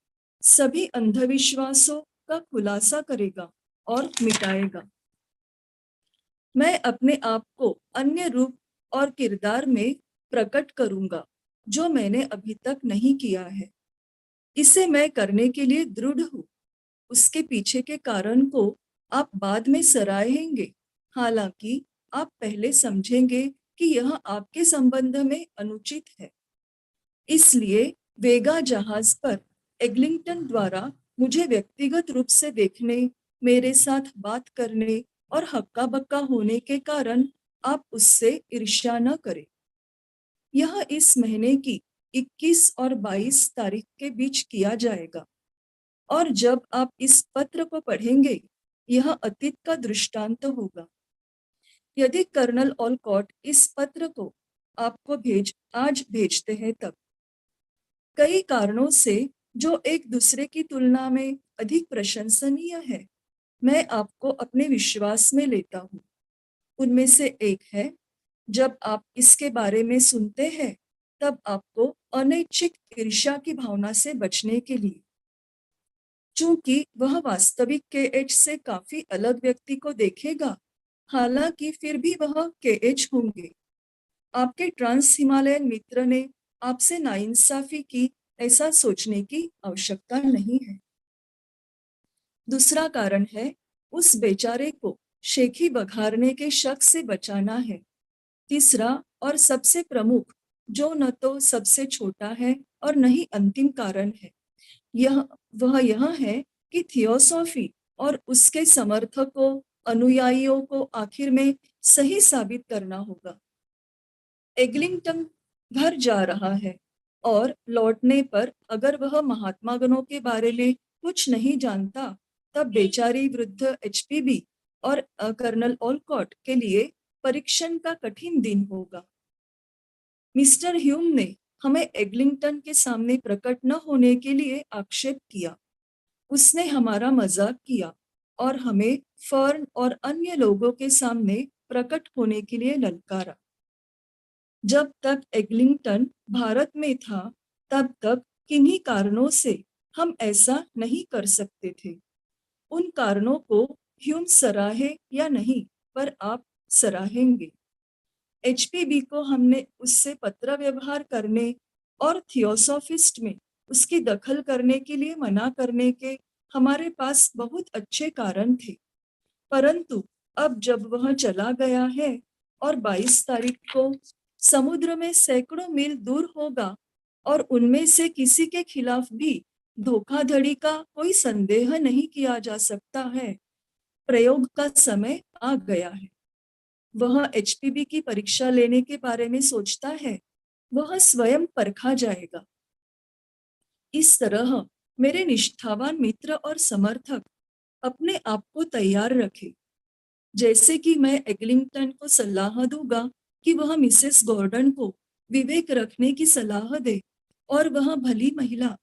सभी अंधविश्वासों का खुलासा करेगा और मिटाएगा। मैं अपने आप को अन्य रूप और किरदार में प्रकट करूंगा जो मैंने अभी तक नहीं किया है। इसे मैं करने के लिए दृढ़ हूँ। उसके पीछे के कारण को आप बाद में सराहेंगे, हालांकि आप पहले समझेंगे कि यह आपके संबंध में अनुचित है। इसलिए वेगा जहाज पर एग्लिंगटन द्वारा मुझे व्यक्तिगत रूप से देखने, मेरे साथ बात करने और हक्का बक्का होने के कारण आप उससे ईर्ष्या न करें। यह इस महीने की 21 और 22 तारीख के बीच किया जाएगा, और जब आप इस पत्र को पढ़ेंगे, यह अतीत का दृष्टांत होगा। यदि कर्नल ऑलकॉट इस पत्र को आपको आज भेजते हैं तब कई कारणों से जो एक दूसरे की तुलना में अधिक प्रशंसनीय है, मैं आपको अपने विश्वास में लेता हूँ। उनमें से एक है, जब आप इसके बारे में सुनते हैं तब आपको अनैच्छिक ईर्ष्या की भावना से बचने के लिए, चूंकि वह वास्तविक KH से काफी अलग व्यक्ति को देखेगा, हालांकि फिर भी वह KH होंगे। आपके ट्रांस हिमालयन मित्र ने आपसे नाइंसाफी की, ऐसा सोचने की आवश्यकता नहीं है। दूसरा कारण है, उस बेचारे को शेखी बघारने के शक से बचाना है। तीसरा और सबसे प्रमुख, जो न तो सबसे छोटा है और न ही अंतिम कारण है, यह है कि थियोसॉफी और उसके समर्थकों, अनुयायियों को आखिर में सही साबित करना होगा। एग्लिंगटन घर जा रहा है और लौटने पर अगर वह महात्मा गणों के बारे में कुछ नहीं जानता, तब बेचारी वृद्ध HPB और कर्नल ऑलकॉट के लिए परीक्षण का कठिन दिन होगा। मिस्टर ह्यूम ने हमें एग्लिंगटन के सामने प्रकट न होने के लिए आक्षेप किया। उसने हमारा मजाक किया और हमें फर्न और अन्य लोगों के सामने प्रकट होने के लिए ललकारा। जब तक एग्लिंगटन भारत में था, तब तक किन्हीं कारणों से हम ऐसा नहीं कर सकते थे। उन कारणों को ह्यूम सराहे या नहीं, पर आप सराहेंगे। HPB को हमने उससे पत्र व्यवहार करने और थियोसॉफिस्ट में उसकी दखल करने के लिए मना करने के हमारे पास बहुत अच्छे कारण थे, परंतु अब जब वह चला गया है और 22 तारीख को समुद्र में सैकड़ों मील दूर होगा और उनमें से किसी के खिलाफ भी धोखाधड़ी का कोई संदेह नहीं किया जा सकता है, प्रयोग का समय आ गया है। वह HPB की परीक्षा लेने के बारे में सोचता है, वह स्वयं परखा जाएगा। इस तरह मेरे निष्ठावान मित्र और समर्थक अपने आप को तैयार रखें, जैसे कि मैं एग्लिंगटन को सलाह दूंगा कि वह मिसेस गॉर्डन को विवेक रखने की सलाह दे, और वह भली महिला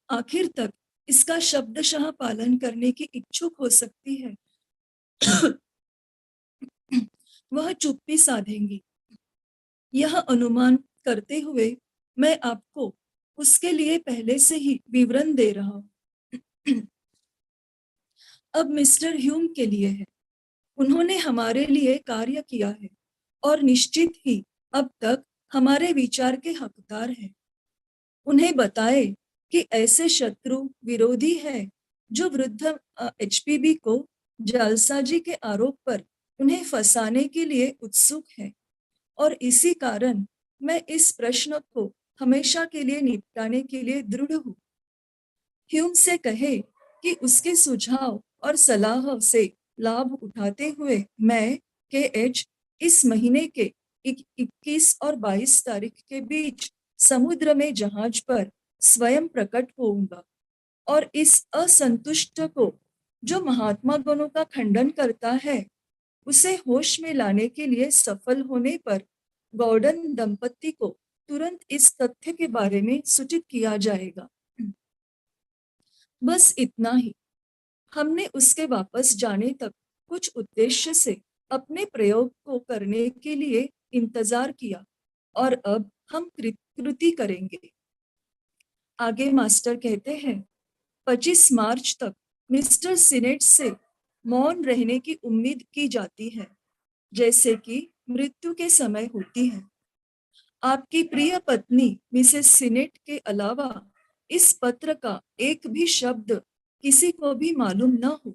आखिर तक इसका शब्दशः पालन करने की इच्छुक हो सकती है। वह चुप्पी साधेंगी। यह अनुमान करते हुए मैं आपको उसके लिए पहले से ही विवरण दे रहा हूं। अब मिस्टर ह्यूम के लिए है। उन्होंने हमारे लिए कार्य किया है और निश्चित ही अब तक हमारे विचार के हकदार हैं। उन्हें बताए कि ऐसे शत्रु विरोधी है जो वृद्ध HPB को जालसाजी के आरोप पर उन्हें फंसाने के लिए उत्सुक है, और इसी कारण मैं इस प्रश्न को हमेशा के लिए निपटाने के लिए दृढ़ हूँ। ह्यूम से कहे कि उसके सुझाव और सलाह से लाभ उठाते हुए मैं KH इस महीने के 21 और 22 तारीख के बीच समुद्र में जहाज पर स्वयं प्रकट होऊंगा, और इस असंतुष्ट को, जो महात्मा गणों का खंडन करता है, उसे होश में लाने के लिए सफल होने पर गॉर्डन दंपत्ति को तुरंत इस तथ्य के बारे में सूचित किया जाएगा। बस इतना ही। हमने उसके वापस जाने तक कुछ उद्देश्य से अपने प्रयोग को करने के लिए इंतजार किया, और अब हम कृति करेंगे। आगे मास्टर कहते हैं, 25 मार्च तक मिस्टर सीनेट से मौन रहने की उम्मीद की जाती है, जैसे कि मृत्यु के समय होती है। आपकी प्रिय पत्नी मिसेस सीनेट के अलावा इस पत्र का एक भी शब्द किसी को भी मालूम न हो।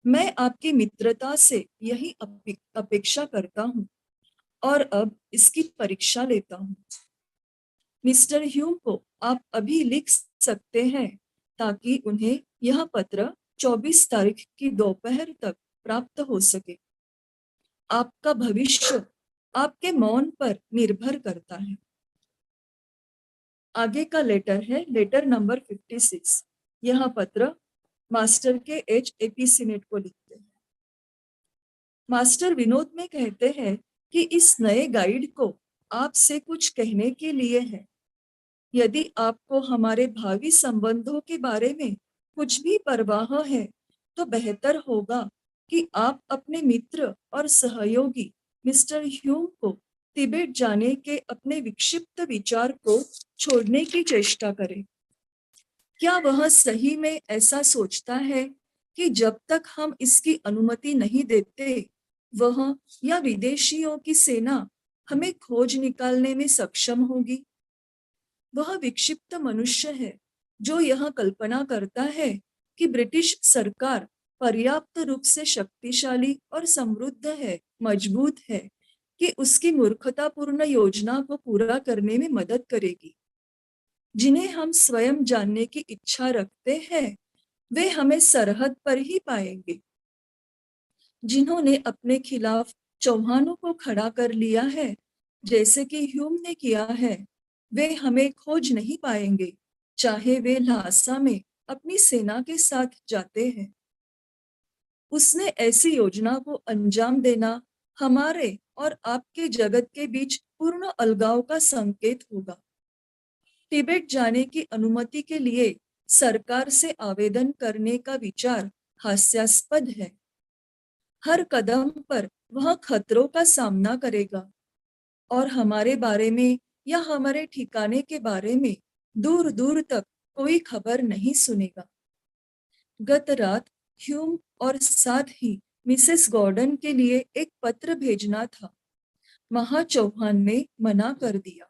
मैं आपकी मित्रता से यही अपेक्षा करता हूँ और अब इसकी परीक्षा लेता हूँ। मिस्टर ह्यूम को आप अभी लिख सकते हैं ताकि उन्हें यह पत्र 24 तारीख की दोपहर तक प्राप्त हो सके। आपका भविष्य आपके मौन पर निर्भर करता है। आगे का लेटर है लेटर नंबर 56। यह पत्र मास्टर के HAP सीनेट को लिखते हैं। मास्टर विनोद में कहते हैं कि इस नए गाइड को आपसे कुछ कहने के लिए है। यदि आपको हमारे भावी संबंधों के बारे में कुछ भी परवाह है तो बेहतर होगा कि आप अपने मित्र और सहयोगी मिस्टर ह्यूम को तिब्बत जाने के अपने विक्षिप्त विचार को छोड़ने की चेष्टा करें। क्या वह सही में ऐसा सोचता है कि जब तक हम इसकी अनुमति नहीं देते वह या विदेशियों की सेना हमें खोज निकालने में सक्षम होगी? वह विक्षिप्त मनुष्य है जो यह कल्पना करता है कि ब्रिटिश सरकार पर्याप्त रूप से शक्तिशाली और समृद्ध है, मजबूत है कि उसकी मूर्खतापूर्ण योजना को पूरा करने में मदद करेगी। जिन्हें हम स्वयं जानने की इच्छा रखते हैं वे हमें सरहद पर ही पाएंगे। जिन्होंने अपने खिलाफ चौहानों को खड़ा कर लिया है जैसे कि ह्यूम ने किया है, वे हमें खोज नहीं पाएंगे, चाहे वे ल्हासा में अपनी सेना के साथ जाते हैं। उसने ऐसी योजना को अंजाम देना हमारे और आपके जगत के बीच पूर्ण अलगाव का संकेत होगा। तिब्बत जाने की अनुमति के लिए सरकार से आवेदन करने का विचार हास्यास्पद है। हर कदम पर वह खतरों का सामना करेगा और हमारे बारे में या हमारे ठिकाने के बारे में दूर दूर तक कोई खबर नहीं सुनेगा। गत रात ह्यूम और साथ ही मिसेस गॉर्डन के लिए एक पत्र भेजना था। महा चौहान ने मना कर दिया।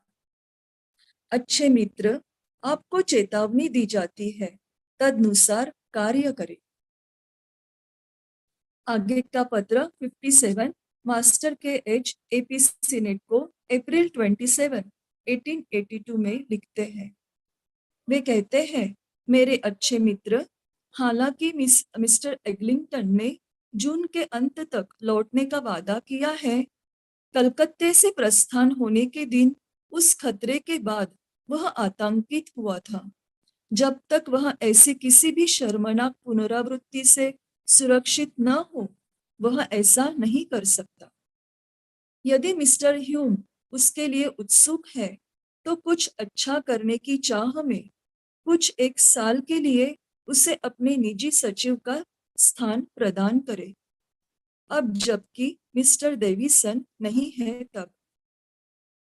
अच्छे मित्र, आपको चेतावनी दी जाती है, तदनुसार कार्य करें। आगे का पत्र 57 मास्टर के HAP सीनेट को अप्रैल 27, 1882 में लिखते हैं। वे कहते हैं, मेरे अच्छे मित्र, हालांकि मिस्टर एग्लिंगटन ने जून के अंत तक लौटने का वादा किया है, कलकत्ते से प्रस्थान होने के दिन उस खतरे के बाद वह आतंकित हुआ था। जब तक वह ऐसी किसी भी शर्मनाक पुनरावृत्ति से सुरक्षित न हो वह ऐसा नहीं कर सकता। यदि मिस्टर ह्यूम उसके लिए उत्सुक है तो कुछ अच्छा करने की चाह में कुछ एक साल के लिए उसे अपने निजी सचिव का स्थान प्रदान करे। अब जबकि मिस्टर डेविसन नहीं है तब।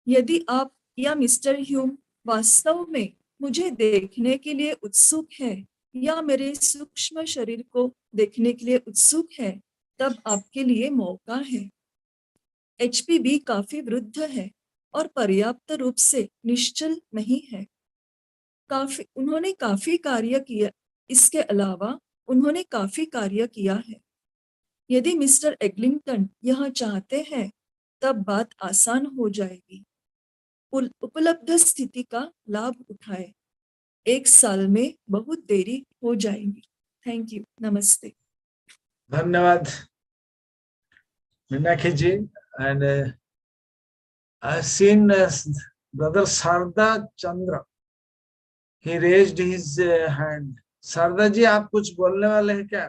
यदि आप या मिस्टर ह्यूम वास्तव में मुझे देखने के लिए उत्सुक है या मेरे सूक्ष्म शरीर को देखने के लिए उत्सुक है तब आपके लिए मौका है। HPB काफी वृद्ध है और पर्याप्त रूप से निश्चल नहीं है। उन्होंने काफी कार्य किया। इसके अलावा उन्होंने काफी कार्य किया है। यदि मिस्टर एग्लिंगटन यह चाहते हैं तब बात आसान हो जाएगी। उपलब्ध स्थिति का लाभ उठाए। 1 साल में बहुत देरी हो जाएगी। Thank you. नमस्ते। धन्यवाद Meenakshi ji. And I've seen brother Sarda Chandra. He raised his hand. Sarda जी, आप कुछ बोलने वाले हैं क्या?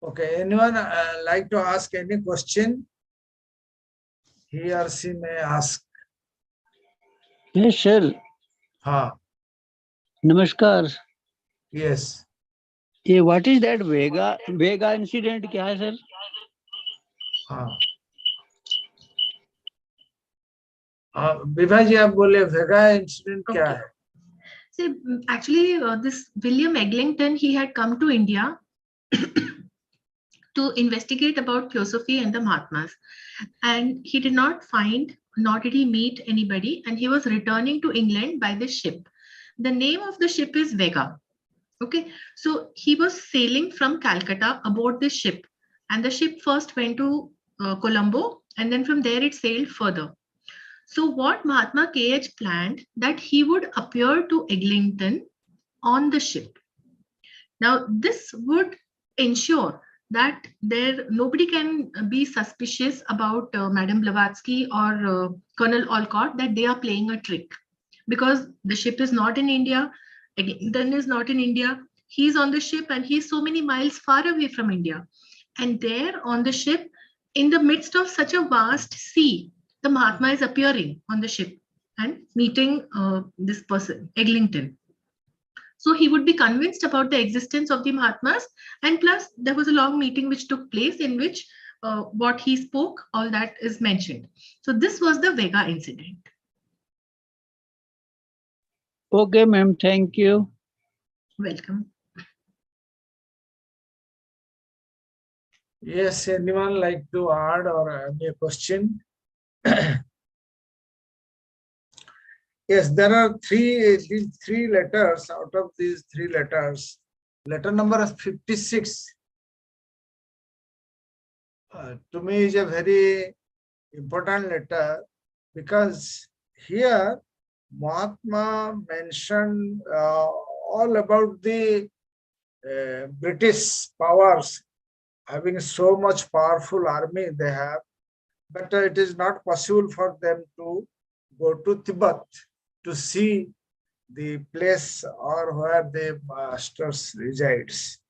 Okay, anyone like to ask any question? He or she may ask. Yes, shall. हाँ. नमस्कार. Yes. What is that Vega incident? क्या है सर? हाँ. विभा जी आप बोले वेगा इंसिडेंट क्या है? See, actually, this William Eglinton, he had come to India to investigate about theosophy and the Mahatmas, and he did not find, nor did he meet anybody, and he was returning to England by the ship. The name of the ship is Vega. Okay, so he was sailing from Calcutta aboard this ship, and the ship first went to Colombo, and then from there it sailed further. So what Mahatma KH planned, that he would appear to Eglinton on the ship. Now this would ensure that there nobody can be suspicious about Madame Blavatsky or Colonel Olcott, that they are playing a trick, because the ship is not in India, Eglinton is not in India, he's on the ship and he's so many miles far away from India. And there on the ship, in the midst of such a vast sea, the Mahatma is appearing on the ship and meeting this person, Eglinton. So he would be convinced about the existence of the Mahatmas, and plus there was a long meeting which took place in which what he spoke, all that is mentioned. So this was the Vega incident. Okay, ma'am. Thank you. Welcome. Yes, anyone like to add or any question? Yes, there are these three letters. Out of these three letters, letter number 56 to me is a very important letter, because here Mahatma mentioned all about the British powers having so much powerful army they have, but it is not possible for them to go to Tibet to see the place or where the masters resides.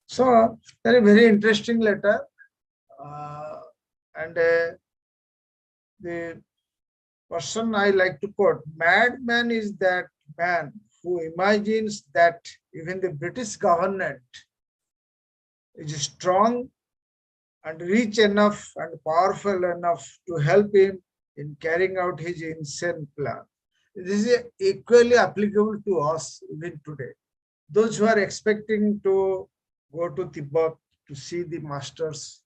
So that is a very interesting letter, and the person I like to quote, madman is that man who imagines that even the British government is strong and rich enough and powerful enough to help him in carrying out his insane plan. This is equally applicable to us even today. Those who are expecting to go to Tibet to see the masters,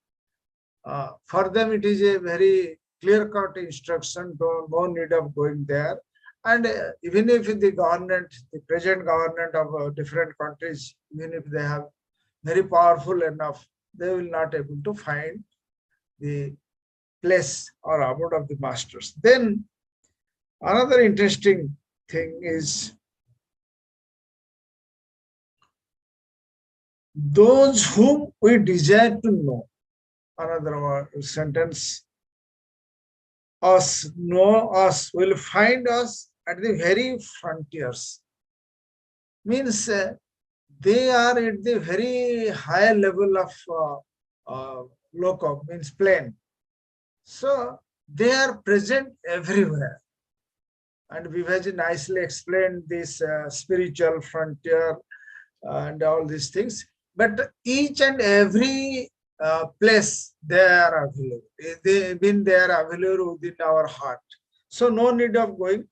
for them it is a very clear-cut instruction, no need of going there. And even if the government, the present government of different countries, even if they have very powerful enough, they will not able to find the place or abode of the masters. Then another interesting thing is those whom we desire to know. Another sentence, us, know us, will find us at the very frontiers. Means they are at the very high level of loco, means plane. So they are present everywhere. And Vibha nicely explained this spiritual frontier and all these things. But each and every place they are available. They are available within our heart. So no need of going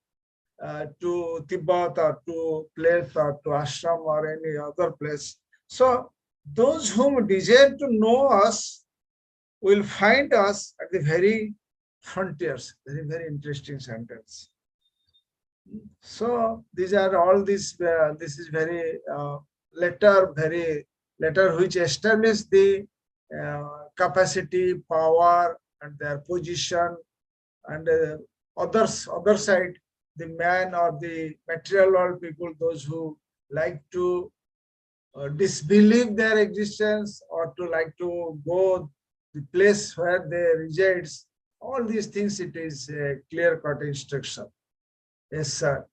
to Tibet or to place or to ashram or any other place. So those whom desire to know us will find us at the very frontiers. Very, very interesting sentence. So these are all these. This is very letter which establish the capacity, power, and their position, and other side, the man or the material world people, those who like to disbelieve their existence or to like to go the place where they resides. All these things, it is a clear-cut instruction. Yes, sir.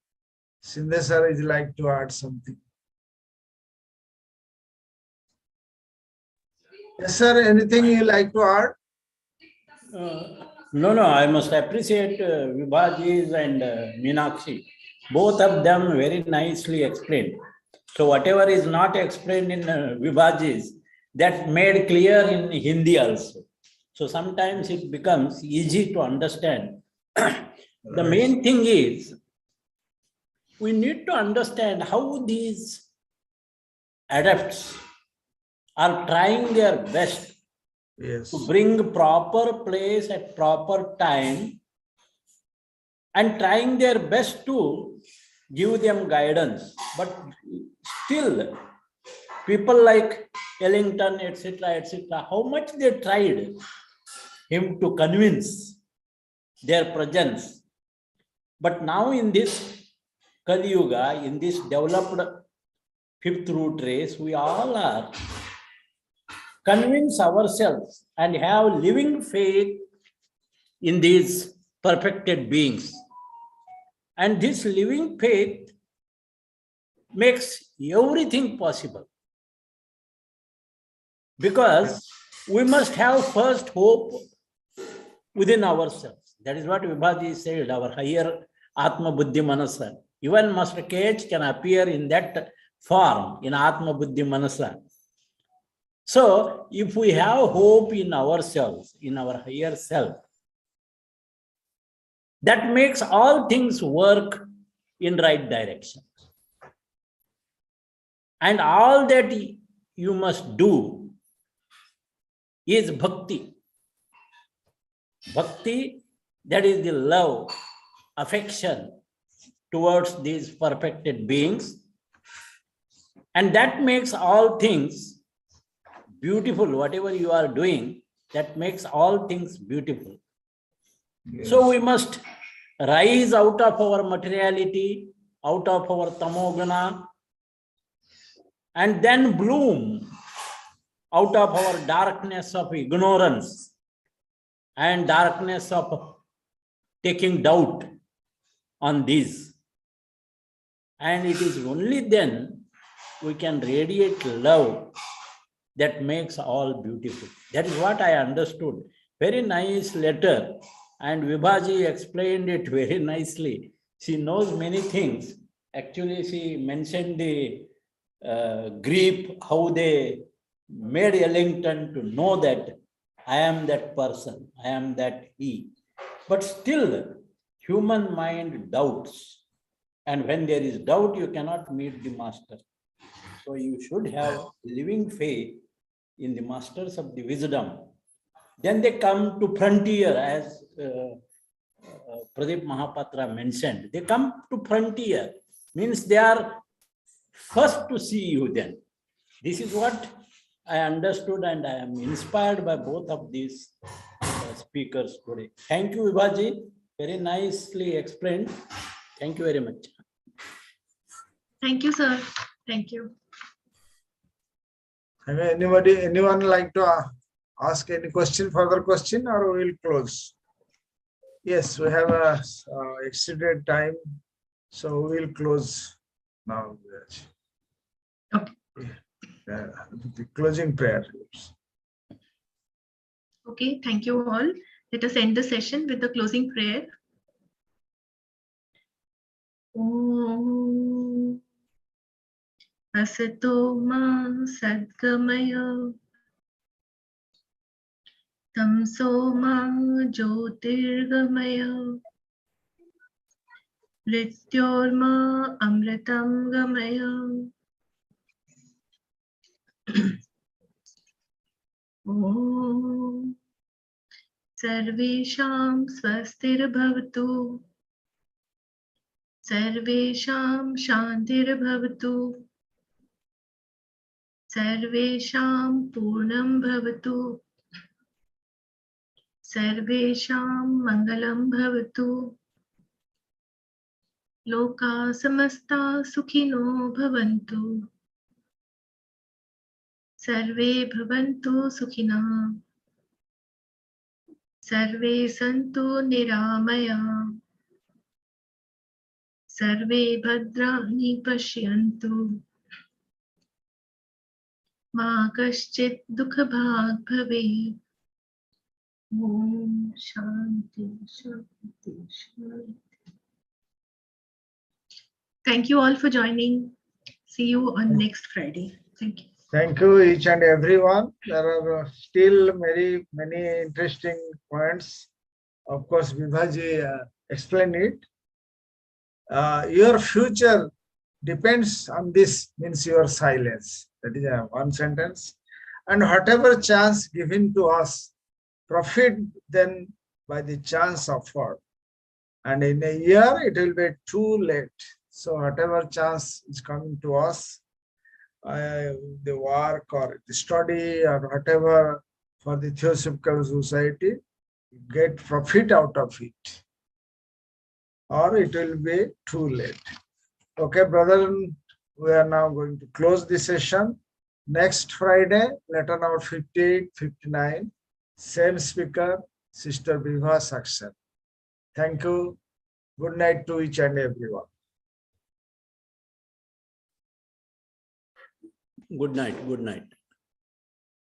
Sindhe sir is like to add something. Yes, sir. Anything you like to add? No, I must appreciate Vibhaji's and Meenakshi Both of them very nicely explained. So whatever is not explained in Vibhaji's, that made clear in Hindi also. So sometimes it becomes easy to understand. The main thing is, we need to understand how these adepts are trying their best to bring proper place at proper time and trying their best to give them guidance. But still, people like Ellington, etc., how much they tried him to convince their presence. But now in this Kali Yuga, in this developed fifth root race, we all are convince ourselves and have living faith in these perfected beings. And this living faith makes everything possible. Because we must have first hope within ourselves. That is what Vibhaji said, our higher Atma Buddhi Manasa. Even Master Cage can appear in that form, in Atma Buddhi Manasa. So, if we have hope in ourselves, in our higher self, that makes all things work in right direction. And all that you must do is bhakti. Bhakti, that is the love, affection towards these perfected beings. And that makes all things beautiful. Whatever you are doing, that makes all things beautiful. Yes. So we must rise out of our materiality, out of our tamogana, and then bloom out of our darkness of ignorance and darkness of taking doubt on this. And it is only then we can radiate love that makes all beautiful. That is what I understood. Very nice letter. And Vibhaji explained it very nicely. She knows many things. Actually, she mentioned the grief, how they made Ellington to know that I am that person, I am that he. But still, human mind doubts. And when there is doubt, you cannot meet the master. So you should have living faith in the masters of the wisdom. Then they come to frontier, as Pradip Mahapatra mentioned. They come to frontier, means they are first to see you then. This is what I understood, and I am inspired by both of these speakers today. Thank you, Vibhaji. Very nicely explained. Thank you very much. Thank you, sir. Thank you. Anyone like to ask any question, further question, or we will close? Yes, we have a extended time, so we will close now. Okay. The closing prayer. Okay, thank you all. Let us end the session with the closing prayer. Om Asato Ma Sadgamaya Tamso Ma Jyotirgamaya Mrityorma Amritam Gamaya. Om Sarvesham Swastirabhavatu Sarvesham Shantirabhavatu Sarvesham Purnam Bhavatu Sarvesham Mangalam Bhavatu Loka Samasta Sukhino Bhavantu Sarve Bhavantu Sukhina Sarve Santu Niramaya Sarve Bhadrani Pashyantu Ma Kaschit Dukha Bhag Bhave. Om Shanti Shanti Shanti. Thank you all for joining. See you on next Friday. Thank you. Thank you, each and everyone. There are still many interesting points. Of course, Vibhaji explained it. Your future depends on this, means your silence. That is one sentence. And whatever chance given to us, profit then by the chance offered. And in a year, it will be too late. So whatever chance is coming to us, the work or the study or whatever for the Theosophical Society, get profit out of it, or it will be too late. Okay, brother, we are now going to close the session. Next Friday, letter number 58, 59, same speaker, Sister Vibha Saksena. Thank you. Good night to each and everyone. Good night. Good night.